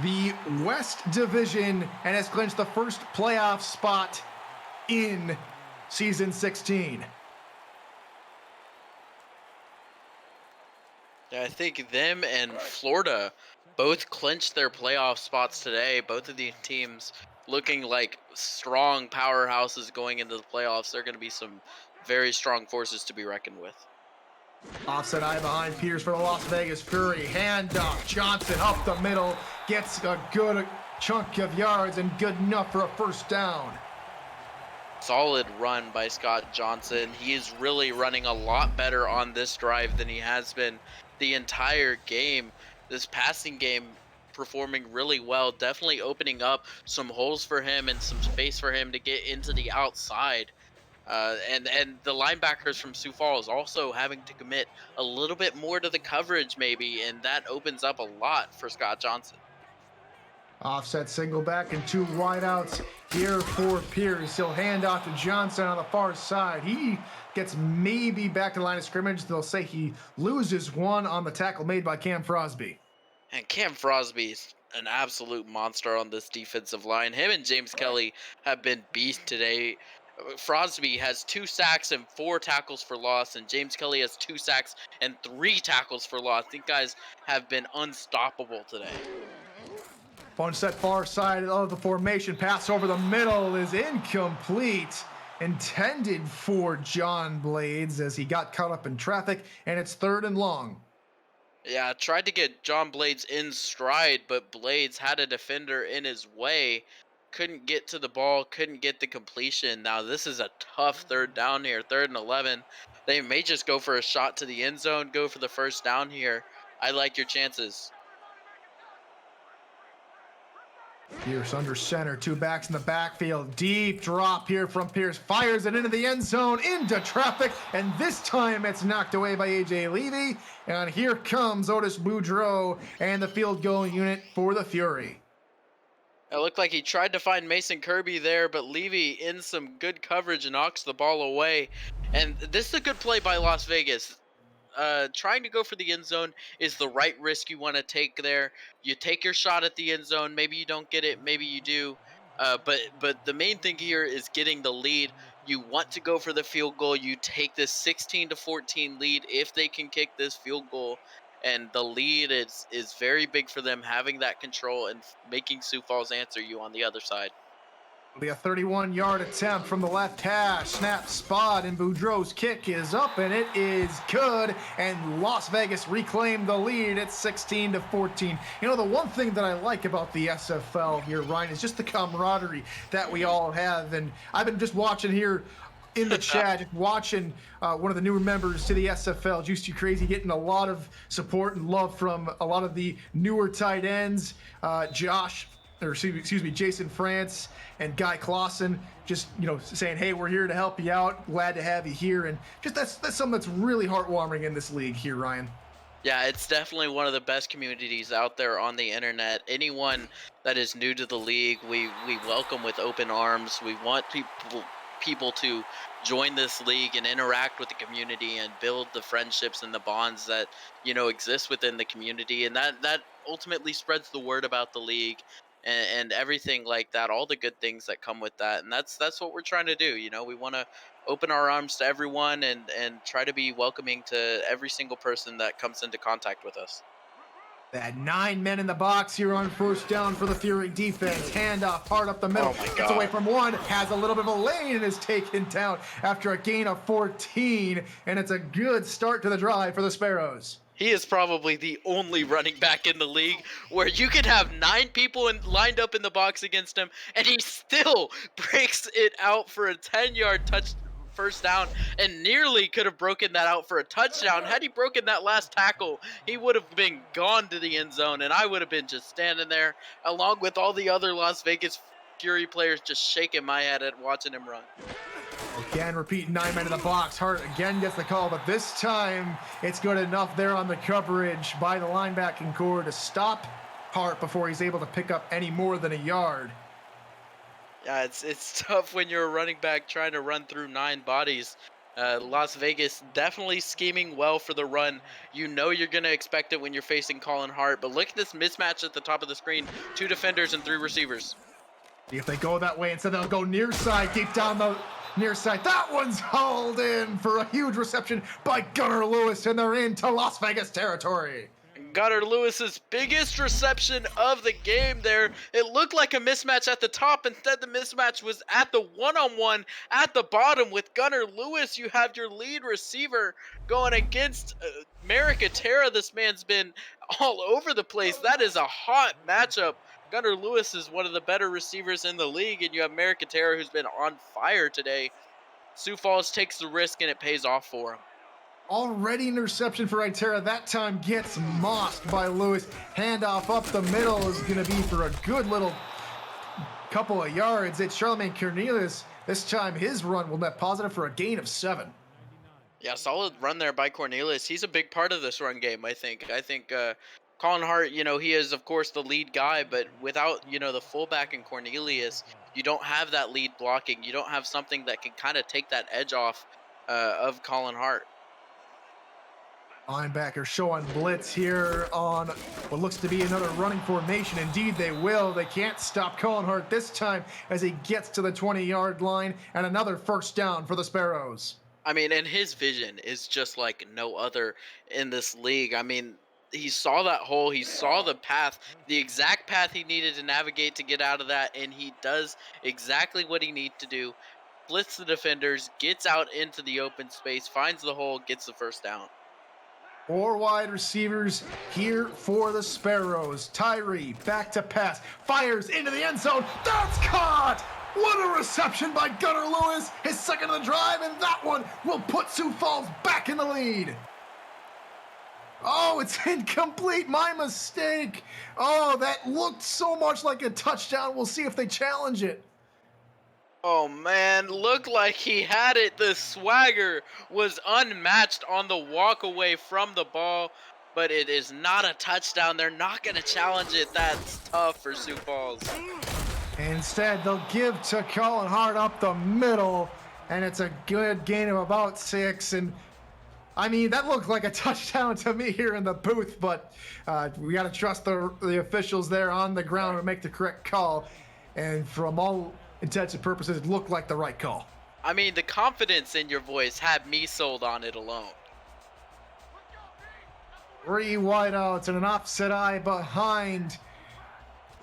the West Division and has clinched the first playoff spot in Season 16. Yeah, I think them and Florida both clinched their playoff spots today. Both of these teams looking like strong powerhouses going into the playoffs. They're going to be some very strong forces to be reckoned with. Offset eye behind Peters for the Las Vegas Fury. Handoff. Johnson up the middle. Gets a good chunk of yards and good enough for a first down. Solid run by Scott Johnson. He is really running a lot better on this drive than he has been the entire game. This passing game performing really well, definitely opening up some holes for him and some space for him to get into the outside. And the linebackers from Sioux Falls also having to commit a little bit more to the coverage maybe, and that opens up a lot for Scott Johnson. Offset single back and two wideouts here for Pierce. He'll hand off to Johnson on the far side. He gets maybe back to the line of scrimmage. They'll say he loses one on the tackle made by Cam Frosby. And Cam Frosby's an absolute monster on this defensive line. Him and James Kelly have been beasts today. Frosby has 2 sacks and 4 tackles for loss, and James Kelly has 2 sacks and 3 tackles for loss. These guys have been unstoppable today. Punch set far side of the formation. Pass over the middle is incomplete. Intended for John Blades as he got caught up in traffic, and it's 3rd and long. Yeah, tried to get John Blades in stride, but Blades had a defender in his way. Couldn't get to the ball, couldn't get the completion. Now this is a tough 3rd down here, 3rd and 11. They may just go for a shot to the end zone, go for the first down here. I like your chances. Pierce under center, 2 backs in the backfield. Deep drop here from Pierce. Fires it into the end zone, into traffic, and this time it's knocked away by A.J. Levy. And here comes Otis Boudreau and the field goal unit for the Fury. It looked like he tried to find Mason Kirby there, but Levy in some good coverage knocks the ball away. And this is a good play by Las Vegas. Trying to go for the end zone is the right risk you want to take there. You take your shot at the end zone. Maybe you don't get it. Maybe you do. But the main thing here is getting the lead. You want to go for the field goal. You take this 16-14 lead if they can kick this field goal. And the lead is very big for them, having that control and making Sioux Falls answer you on the other side. It'll be a 31-yard attempt from the left hash. Snap spot, and Boudreau's kick is up, and it is good. And Las Vegas reclaimed the lead at 16-14. The one thing that I like about the SFL here, Ryan, is just the camaraderie that we all have. And I've been just watching here in the chat, just watching one of the newer members to the SFL, Juice Too Crazy, getting a lot of support and love from a lot of the newer tight ends. Jason France and Guy Clausen, just saying, hey, we're here to help you out, glad to have you here. And just that's something that's really heartwarming in this league here, Ryan. Yeah, it's definitely one of the best communities out there on the internet. Anyone that is new to the league, we welcome with open arms. We want people to join this league and interact with the community and build the friendships and the bonds that exist within the community, and that ultimately spreads the word about the league and everything like that, all the good things that come with that. And that's what we're trying to do. We want to open our arms to everyone and try to be welcoming to every single person that comes into contact with us. That 9 men in the box here on first down for the Fury defense. Handoff hard up the middle. Gets away from one. Has a little bit of a lane and is taken down after a gain of 14. And it's a good start to the drive for the Sparrows. He is probably the only running back in the league where you could have 9 people lined up in the box against him, and he still breaks it out for a 10-yard first down and nearly could have broken that out for a touchdown. Had he broken that last tackle, he would have been gone to the end zone, and I would have been just standing there along with all the other Las Vegas Fury players just shaking my head at watching him run. Again, repeat 9 men in the box. Hart again gets the call, but this time it's good enough there on the coverage by the linebacking core to stop Hart before he's able to pick up any more than a yard. Yeah, it's tough when you're a running back trying to run through 9 bodies. Las Vegas definitely scheming well for the run. You know you're going to expect it when you're facing Colin Hart, but look at this mismatch at the top of the screen. 2 defenders and 3 receivers. If they go that way, instead they'll go near side, deep down the near side. That one's hauled in for a huge reception by Gunnar Lewis, and they're into Las Vegas territory. Gunnar Lewis's biggest reception of the game there. It looked like a mismatch at the top. Instead, the mismatch was at the one-on-one at the bottom with Gunnar Lewis. You have your lead receiver going against Merrick Atera. This man's been all over the place. That is a hot matchup. Gunnar Lewis is one of the better receivers in the league, and you have Merrick Atera, who's been on fire today. Sioux Falls takes the risk, and it pays off for him. Already interception for Itera. That time gets mossed by Lewis. Handoff up the middle is going to be for a good little couple of yards. It's Charlemagne Cornelius. This time his run will net positive for a gain of 7. Yeah, solid run there by Cornelius. He's a big part of this run game, I think. Colin Hart, he is, of course, the lead guy, but without, the fullback and Cornelius, you don't have that lead blocking. You don't have something that can kind of take that edge off of Colin Hart. Linebacker showing blitz here on what looks to be another running formation. Indeed, they will. They can't stop Colin Hart this time as he gets to the 20-yard line, and another first down for the Sparrows. I mean, and his vision is just like no other in this league. I mean, he saw that hole. He saw the path, the exact path he needed to navigate to get out of that, and he does exactly what he needs to do. Blitz the defenders, gets out into the open space, finds the hole, gets the first down. 4 wide receivers here for the Sparrows. Tyree back to pass, fires into the end zone. That's caught! What a reception by Gunnar Lewis, his second of the drive, and that one will put Sioux Falls back in the lead. Oh, it's incomplete, my mistake. Oh, that looked so much like a touchdown. We'll see if they challenge it. Oh man, looked like he had it. The swagger was unmatched on the walk away from the ball, but it is not a touchdown. They're not going to challenge it. That's tough for Sioux Falls. Instead, they'll give to Colin Hart up the middle, and it's a good gain of about 6. And I mean, that looked like a touchdown to me here in the booth, but we got to trust the officials there on the ground to make the correct call. And from all intents and purposes, it looked like the right call. I mean, the confidence in your voice had me sold on it alone. 3 wideouts and an offset eye behind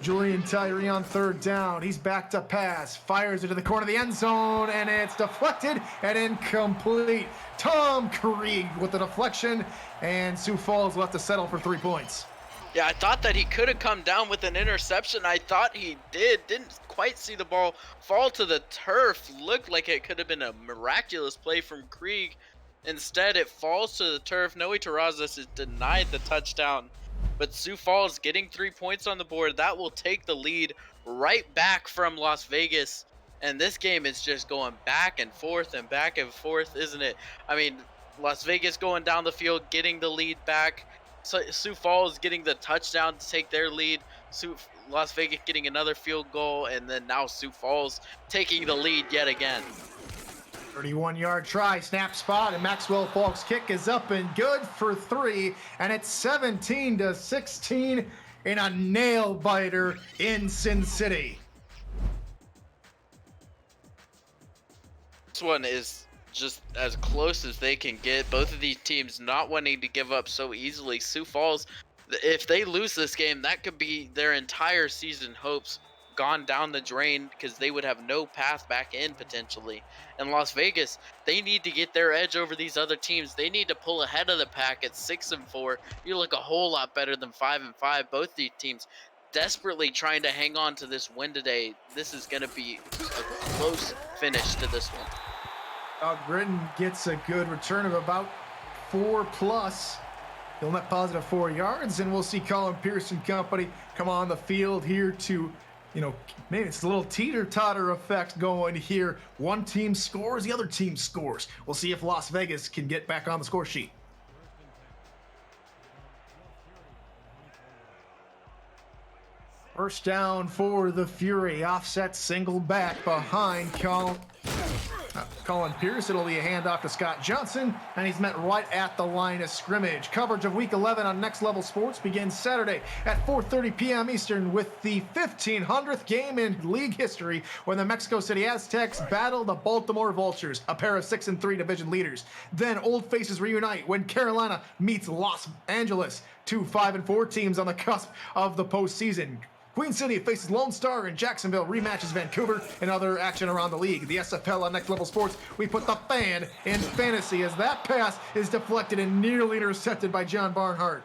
Julian Tyree on 3rd down. He's back to pass, fires into the corner of the end zone, and it's deflected and incomplete. Tom Krieg with the deflection, and Sioux Falls left to settle for 3 points. Yeah, I thought that he could have come down with an interception. I thought he did. Didn't quite see the ball fall to the turf. Looked like it could have been a miraculous play from Krieg. Instead, it falls to the turf. Noe Terrazas is denied the touchdown. But Sioux Falls getting 3 points on the board. That will take the lead right back from Las Vegas. And this game is just going back and forth, isn't it? I mean, Las Vegas going down the field, getting the lead back. Sioux Falls getting the touchdown to take their lead. Las Vegas getting another field goal, and then now Sioux Falls taking the lead yet again. 31-yard try, snap spot, and Maxwell Falk's kick is up and good for 3, and it's 17-16 in a nail-biter in Sin City. This one is just as close as they can get. Both of these teams not wanting to give up so easily. Sioux Falls, if they lose this game, that could be their entire season hopes gone down the drain, because they would have no path back in potentially. And Las Vegas, they need to get their edge over these other teams. They need to pull ahead of the pack at 6-4. You look a whole lot better than 5-5. Both these teams desperately trying to hang on to this win today. This is going to be a close finish to this one. Gritton gets a good return of about 4+. He'll net positive 4 yards, and we'll see Colin Pearson company come on the field here to, maybe it's a little teeter-totter effect going here. One team scores, the other team scores. We'll see if Las Vegas can get back on the score sheet. First down for the Fury. Offset single back behind Colin Pierce. It'll be a handoff to Scott Johnson, and he's met right at the line of scrimmage. Coverage of Week 11 on Next Level Sports begins Saturday at 4:30 p.m. Eastern with the 1,500th game in league history when the Mexico City Aztecs battle the Baltimore Vultures, a pair of 6-3 division leaders. Then old faces reunite when Carolina meets Los Angeles, two 5-4 teams on the cusp of the postseason. Queen City faces Lone Star, and Jacksonville rematches Vancouver, and other action around the league. The SFL on Next Level Sports, we put the fan in fantasy as that pass is deflected and nearly intercepted by John Barnhart.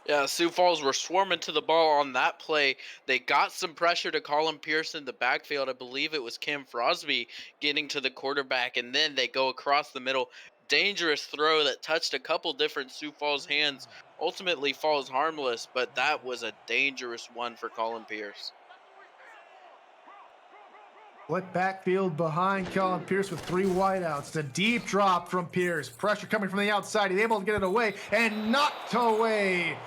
Yeah, Sioux Falls were swarming to the ball on that play. They got some pressure to Colin Pearson, the backfield. I believe it was Cam Frosby getting to the quarterback, and then they go across the middle. Dangerous throw that touched a couple different Sioux Falls hands. Ultimately falls harmless, but that was a dangerous one for Colin Pierce. Split backfield behind Colin Pierce with 3 wideouts. The deep drop from Pierce. Pressure coming from the outside. He's able to get it away and knocked away.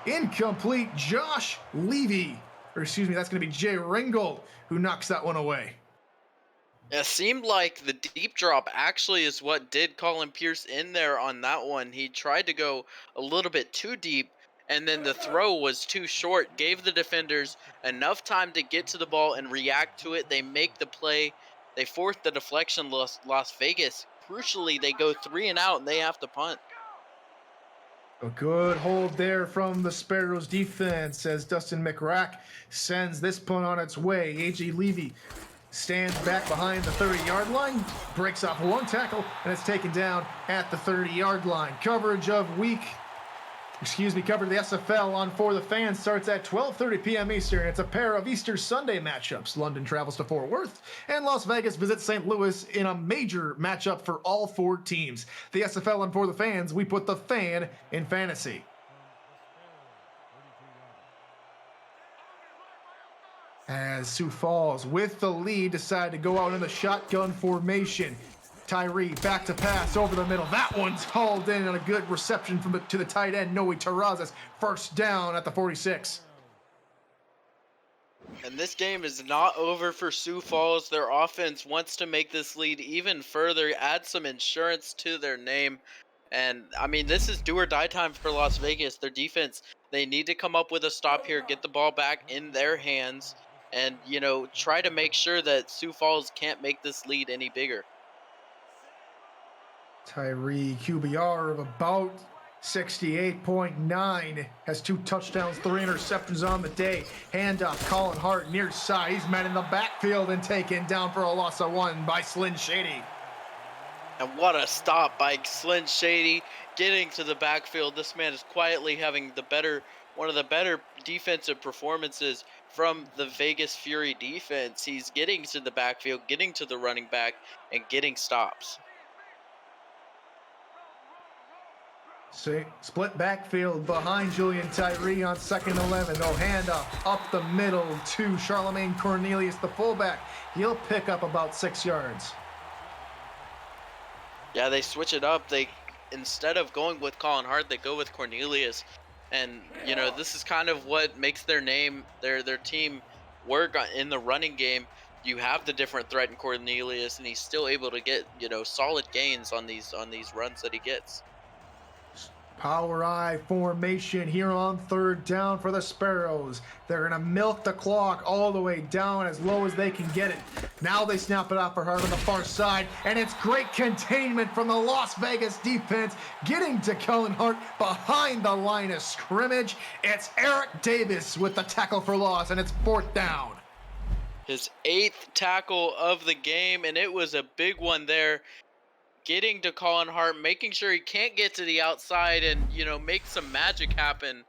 Incomplete. Josh Levy. That's going to be Jay Ringgold who knocks that one away. It seemed like the deep drop actually is what did Colin Pierce in there on that one. He tried to go a little bit too deep, and then the throw was too short, gave the defenders enough time to get to the ball and react to it. They make the play. They force the deflection. Las Vegas, crucially, they go 3 and out, and they have to punt. A good hold there from the Sparrows defense as Dustin McRack sends this punt on its way. A.J. Levy stands back behind the 30-yard line, breaks off 1 tackle, and it's taken down at the 30-yard line. Coverage of the SFL on For the Fans starts at 12:30 p.m. Eastern. It's a pair of Easter Sunday matchups. London travels to Fort Worth, and Las Vegas visits St. Louis in a major matchup for all 4 teams. The SFL on For the Fans, we put the fan in fantasy. As Sioux Falls, with the lead, decide to go out in the shotgun formation. Tyree back to pass over the middle. That one's hauled in on a good reception to the tight end, Noe Terrazas. First down at the 46. And this game is not over for Sioux Falls. Their offense wants to make this lead even further, add some insurance to their name. And, I mean, this is do or die time for Las Vegas. Their defense, they need to come up with a stop here, get the ball back in their hands, and, try to make sure that Sioux Falls can't make this lead any bigger. Tyree, QBR of about 68.9, has 2 touchdowns, 3 interceptions on the day. Handoff, Colin Hart near side. He's met in the backfield and taken down for a loss of 1 by Slyn Shady. And what a stop by Slyn Shady getting to the backfield. This man is quietly having one of the better defensive performances from the Vegas Fury defense. He's getting to the backfield, getting to the running back, and getting stops. Split backfield behind Julian Tyree on 2nd and 11. No handoff up the middle to Charlemagne Cornelius, the fullback. He'll pick up about 6 yards. Yeah, they switch it up. Instead of going with Colin Hart, they go with Cornelius. And, this is kind of what makes their team work in the running game. You have the different threat in Cornelius, and he's still able to get, solid gains on these runs that he gets. Power I formation here on 3rd down for the Sparrows. They're going to milk the clock all the way down as low as they can get it. Now they snap it off for Hart on the far side, and it's great containment from the Las Vegas defense, getting to Colin Hart behind the line of scrimmage. It's Eric Davis with the tackle for loss, and it's 4th down. His 8th tackle of the game, and it was a big one there. Getting to Colin Hart, making sure he can't get to the outside and, make some magic happen.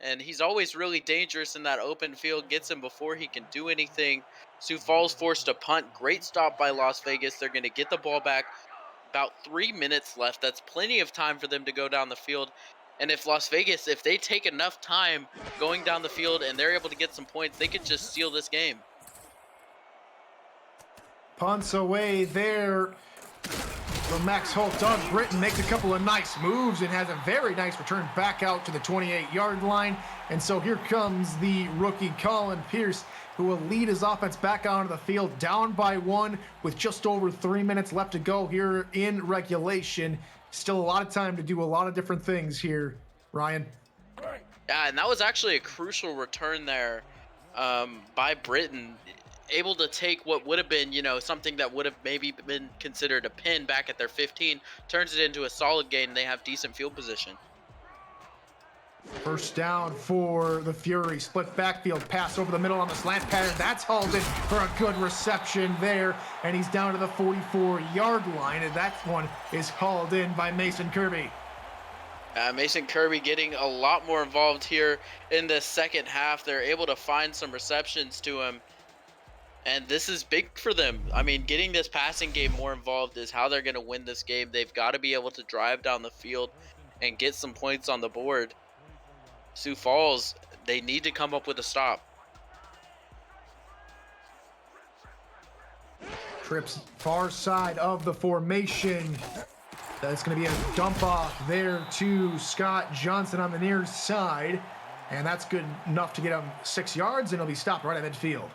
and he's always really dangerous in that open field, gets him before he can do anything. Sioux Falls forced to punt. Great stop by Las Vegas. They're going to get the ball back. About 3 minutes left. That's plenty of time for them to go down the field. And if Las Vegas, if they take enough time going down the field and they're able to get some points, they could just steal this game. Punts away there from Max Holt. Doug Britton makes a couple of nice moves and has a very nice return back out to the 28-yard line. And so here comes the rookie Colin Pierce, who will lead his offense back onto the field, down by 1 with just over 3 minutes left to go here in regulation. Still a lot of time to do a lot of different things here, Ryan. Yeah, and that was actually a crucial return there by Britton. Able to take what would have been, something that would have maybe been considered a pin back at their 15, turns it into a solid gain, and they have decent field position. First down for the Fury. Split backfield pass over the middle on the slant pattern. That's hauled in for a good reception there. And he's down to the 44-yard line. And that one is hauled in by Mason Kirby. Mason Kirby getting a lot more involved here in the second half. They're able to find some receptions to him. And this is big for them. I mean, getting this passing game more involved is how they're going to win this game. They've got to be able to drive down the field and get some points on the board. Sioux Falls, they need to come up with a stop. Trips far side of the formation. That's going to be a dump off there to Scott Johnson on the near side. And that's good enough to get him 6 yards, and he'll be stopped right at midfield.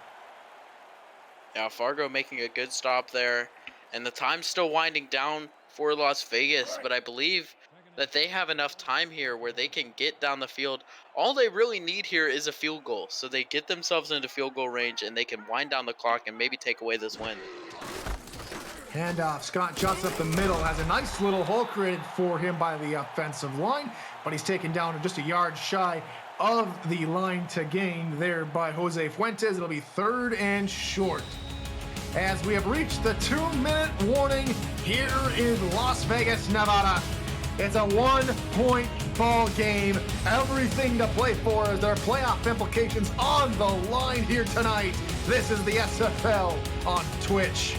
Now Fargo making a good stop there. And the time's still winding down for Las Vegas, but I believe that they have enough time here where they can get down the field. All they really need here is a field goal. So they get themselves into field goal range and they can wind down the clock and maybe take away this win. Handoff. Scott Johnson up the middle. Has a nice little hole created for him by the offensive line, but he's taken down just a yard shy of the line to gain there by Jose Fuentes. It'll be 3rd and short. As we have reached the 2-minute warning here in Las Vegas, Nevada. It's a 1-point ball game. Everything to play for as there are playoff implications on the line here tonight. This is the SFL on Twitch.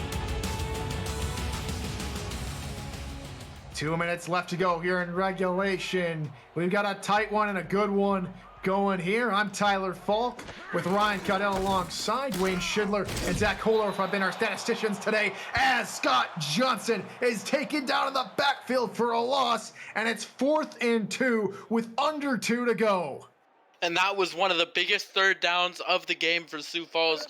2 minutes left to go here in regulation. We've got a tight one and a good one going here. I'm Tyler Falk with Ryan Caudell alongside Wayne Schindler and Zach Holdorf have been our statisticians today as Scott Johnson is taken down in the backfield for a loss, and it's 4th and 2 with under 2 to go. And that was one of the biggest third downs of the game for Sioux Falls,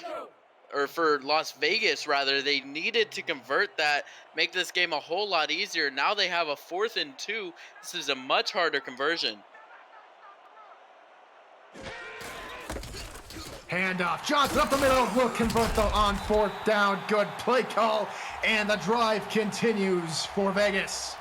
or for Las Vegas rather. They needed to convert that, make this game a whole lot easier. Now they have a 4th and 2. This is a much harder conversion. Handoff. Johnson up the middle. Will convert though on 4th down. Good play call. And the drive continues for Vegas.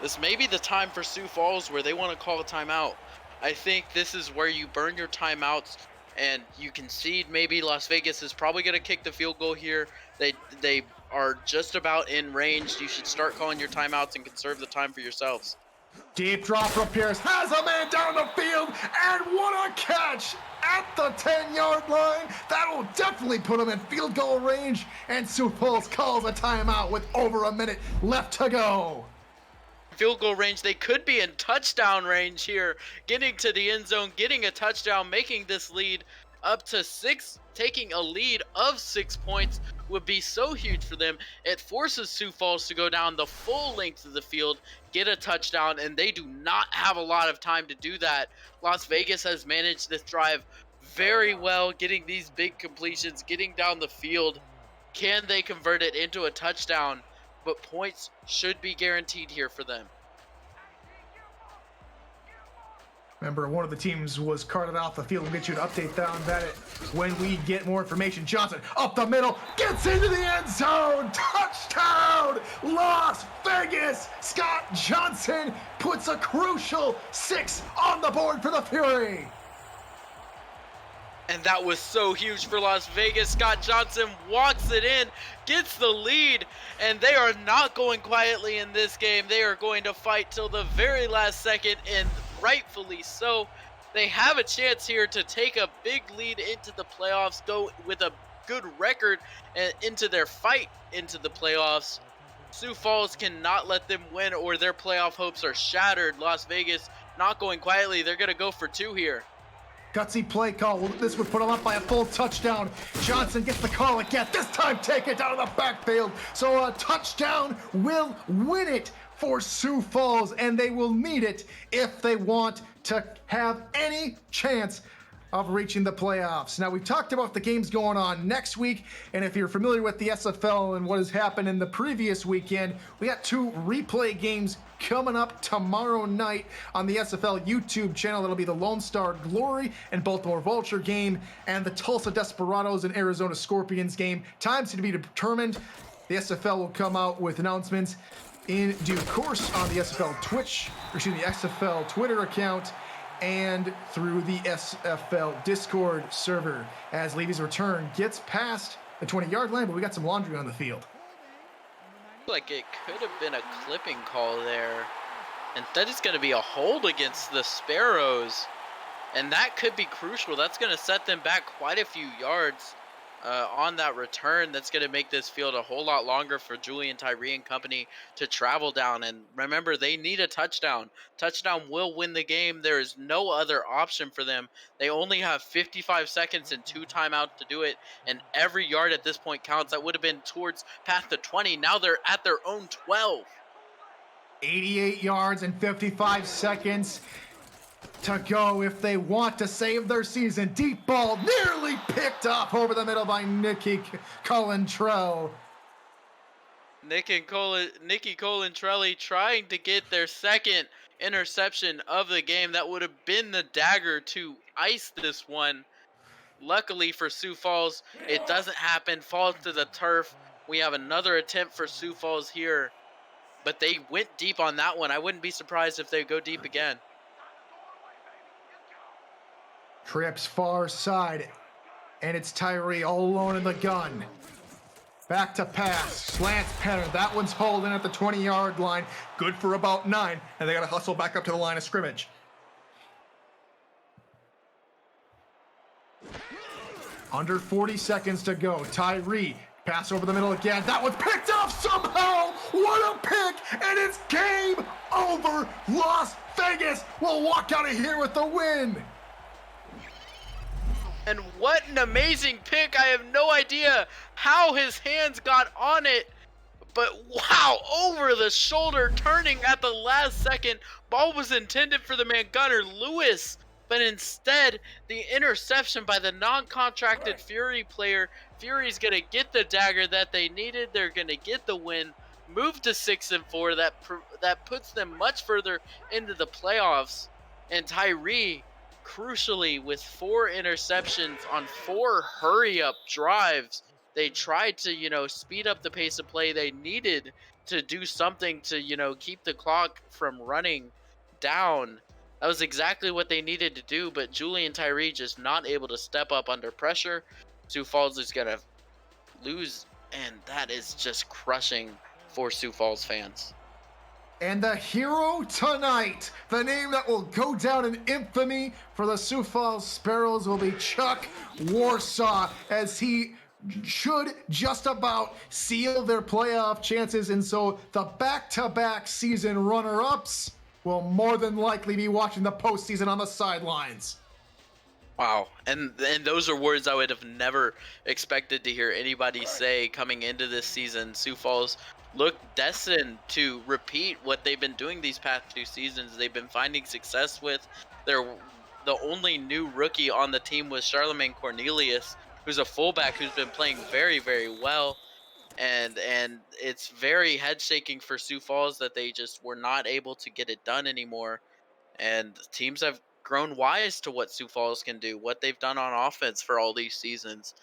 This may be the time for Sioux Falls where they want to call a timeout. I think this is where you burn your timeouts and you concede. Maybe Las Vegas is probably going to kick the field goal here. They are just about in range. You should start calling your timeouts and conserve the time for yourselves. Deep drop from Pierce, has a man down the field, and what a catch at the 10-yard line. That'll definitely put him in field goal range, and Sioux Falls calls a timeout with over a minute left to go. Field goal range, they could be in touchdown range here, getting to the end zone, getting a touchdown, making this lead up to 6. Taking a lead of 6 points would be so huge for them. It forces Sioux Falls to go down the full length of the field, get a touchdown, and they do not have a lot of time to do that. Las Vegas has managed this drive very well, getting these big completions, getting down the field. Can they convert it into a touchdown? But points should be guaranteed here for them. Remember, one of the teams was carted off the field. We'll get you an update on that when we get more information. Johnson up the middle, gets into the end zone. Touchdown, Las Vegas. Scott Johnson puts a crucial 6 on the board for the Fury. And that was so huge for Las Vegas. Scott Johnson walks it in, gets the lead, and they are not going quietly in this game. They are going to fight till the very last second, and rightfully so. They have a chance here to take a big lead into the playoffs, go with a good record into their fight into the playoffs. Sioux Falls cannot let them win or their playoff hopes are shattered. Las Vegas not going quietly. They're going to go for 2 here. Gutsy play call. This would put him up by a full touchdown. Johnson gets the call again. This time take it down to the backfield. So a touchdown will win it for Sioux Falls, and they will need it if they want to have any chance of reaching the playoffs. Now, we've talked about the games going on next week, and if you're familiar with the SFL and what has happened in the previous weekend, we got 2 replay games coming up tomorrow night on the SFL YouTube channel. That'll be the Lone Star Glory and Baltimore Vulture game and the Tulsa Desperados and Arizona Scorpions game. Times to be determined. The SFL will come out with announcements in due course on the SFL the SFL Twitter account and through the SFL Discord server as Levy's return gets past the 20-yard line, but we got some laundry on the field. Like it could have been a clipping call there. Instead, it's going to be a hold against the Sparrows, and that could be crucial. That's going to set them back quite a few yards on that return. That's going to make this field a whole lot longer for Julian Tyree and company to travel down. And remember, they need a touchdown. Touchdown will win the game. There is no other option for them. They only have 55 seconds and 2 timeouts to do it, and every yard at this point counts. That would have been towards past the 20. Now they're at their own 12. 88 yards and 55 seconds to go if they want to save their season. Deep ball nearly picked off over the middle by Nicky Colentrell. Nicky Colentrelli trying to get their second interception of the game. That would have been the dagger to ice this one. Luckily for Sioux Falls, it doesn't happen. Falls to the turf. We have another attempt for Sioux Falls here, but they went deep on that one. I wouldn't be surprised if they go deep again. Trips far side, and it's Tyree all alone in the gun. Back to pass, slants pattern. That one's holding at the 20-yard line. Good for about 9, and they got to hustle back up to the line of scrimmage. Under 40 seconds to go. Tyree, pass over the middle again. That one's picked off somehow. What a pick, and it's game over. Las Vegas will walk out of here with the win. And what an amazing pick. I have no idea how his hands got on it. But wow, over the shoulder, turning at the last second. Ball was intended for the man Gunnar Lewis. But instead, the interception by the non-contracted Fury player. Fury's going to get the dagger that they needed. They're going to get the win. Move to 6-4. That puts them much further into the playoffs. And Tyree, crucially, with 4 interceptions on 4 hurry-up drives, they tried to, speed up the pace of play. They needed to do something to, keep the clock from running down. That was exactly what they needed to do, but Julian Tyree just not able to step up under pressure. Sioux Falls is going to lose, and that is just crushing for Sioux Falls fans. And the hero tonight, the name that will go down in infamy for the Sioux Falls Sparrows, will be Chuck Warsaw, as he should just about seal their playoff chances. And so the back-to-back season runner-ups will more than likely be watching the postseason on the sidelines. Wow, and those are words I would have never expected to hear anybody say coming into this season. Sioux Falls look destined to repeat what they've been doing these past 2 seasons. They've been finding success with the only new rookie on the team was Charlemagne Cornelius, who's a fullback who's been playing very, very well. And it's very head shaking for Sioux Falls that they just were not able to get it done anymore. And teams have grown wise to what Sioux Falls can do, what they've done on offense for all these seasons.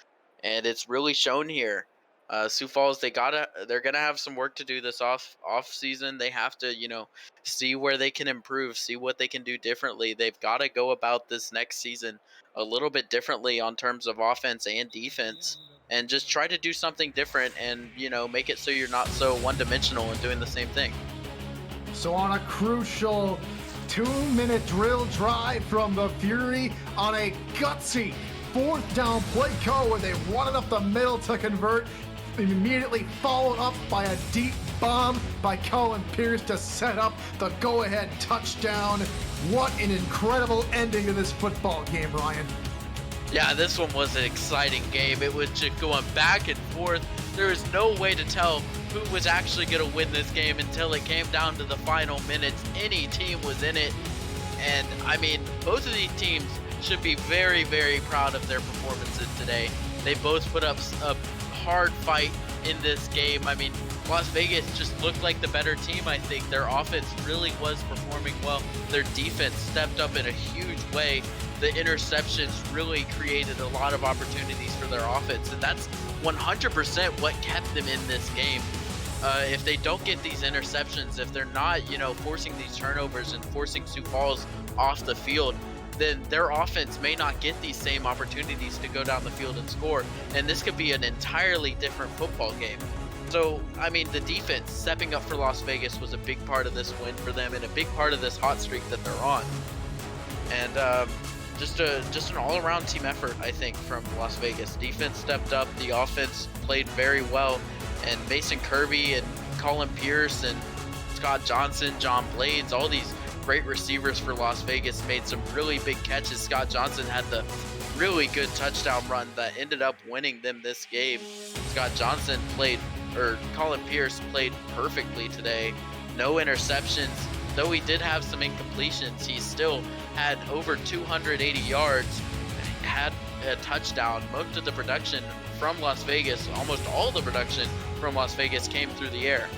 And it's really shown here. Sioux Falls, they're gonna have some work to do this off season. They have to, see where they can improve, see what they can do differently. They've got to go about this next season a little bit differently on terms of offense and defense, and just try to do something different and make it so you're not so one-dimensional and doing the same thing. So on a crucial 2-minute drill drive from the Fury on a gutsy 4th down play call where they run it up the middle to convert, immediately followed up by a deep bomb by Colin Pierce to set up the go-ahead touchdown. What an incredible ending to this football game, Ryan. Yeah, this one was an exciting game. It was just going back and forth. There was no way to tell who was actually going to win this game until it came down to the final minutes. Any team was in it. And, I mean, both of these teams should be very, very proud of their performances today. They both put up a hard fight in this game. I mean, Las Vegas just looked like the better team, I think. Their offense really was performing well. Their defense stepped up in a huge way. The interceptions really created a lot of opportunities for their offense, and that's 100% what kept them in this game. If they don't get these interceptions, if they're not, forcing these turnovers and forcing Sioux Falls off the field, then their offense may not get these same opportunities to go down the field and score, and this could be an entirely different football game. So, I mean, the defense stepping up for Las Vegas was a big part of this win for them and a big part of this hot streak that they're on. And just an all-around team effort, I think, from Las Vegas. Defense stepped up, the offense played very well, and Mason Kirby and Colin Pierce and Scott Johnson, John Blades, all these great receivers for Las Vegas made some really big catches. Scott Johnson had the really good touchdown run that ended up winning them this game. Colin Pierce played perfectly today. No interceptions. Though he did have some incompletions, he still had over 280 yards, had a touchdown. Most of the production from Las Vegas, almost all the production from Las Vegas came through the air.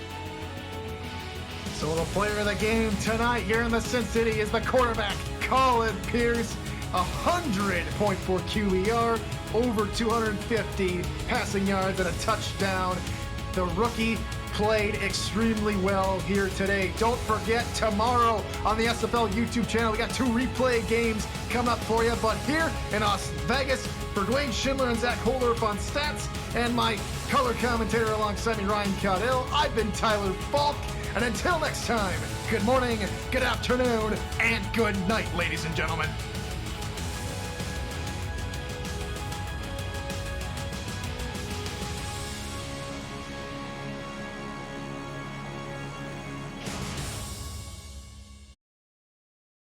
So the player of the game tonight here in the Sin City is the quarterback, Colin Pierce. 100.4 QBR, over 250 passing yards and a touchdown. The rookie played extremely well here today. Don't forget, tomorrow on the SFL YouTube channel, we got 2 replay games coming up for you. But here in Las Vegas, for Dwayne Schindler and Zach Holdorf on stats, and my color commentator alongside me, Ryan Caudill, I've been Tyler Falk. And until next time, good morning, good afternoon, and good night, ladies and gentlemen.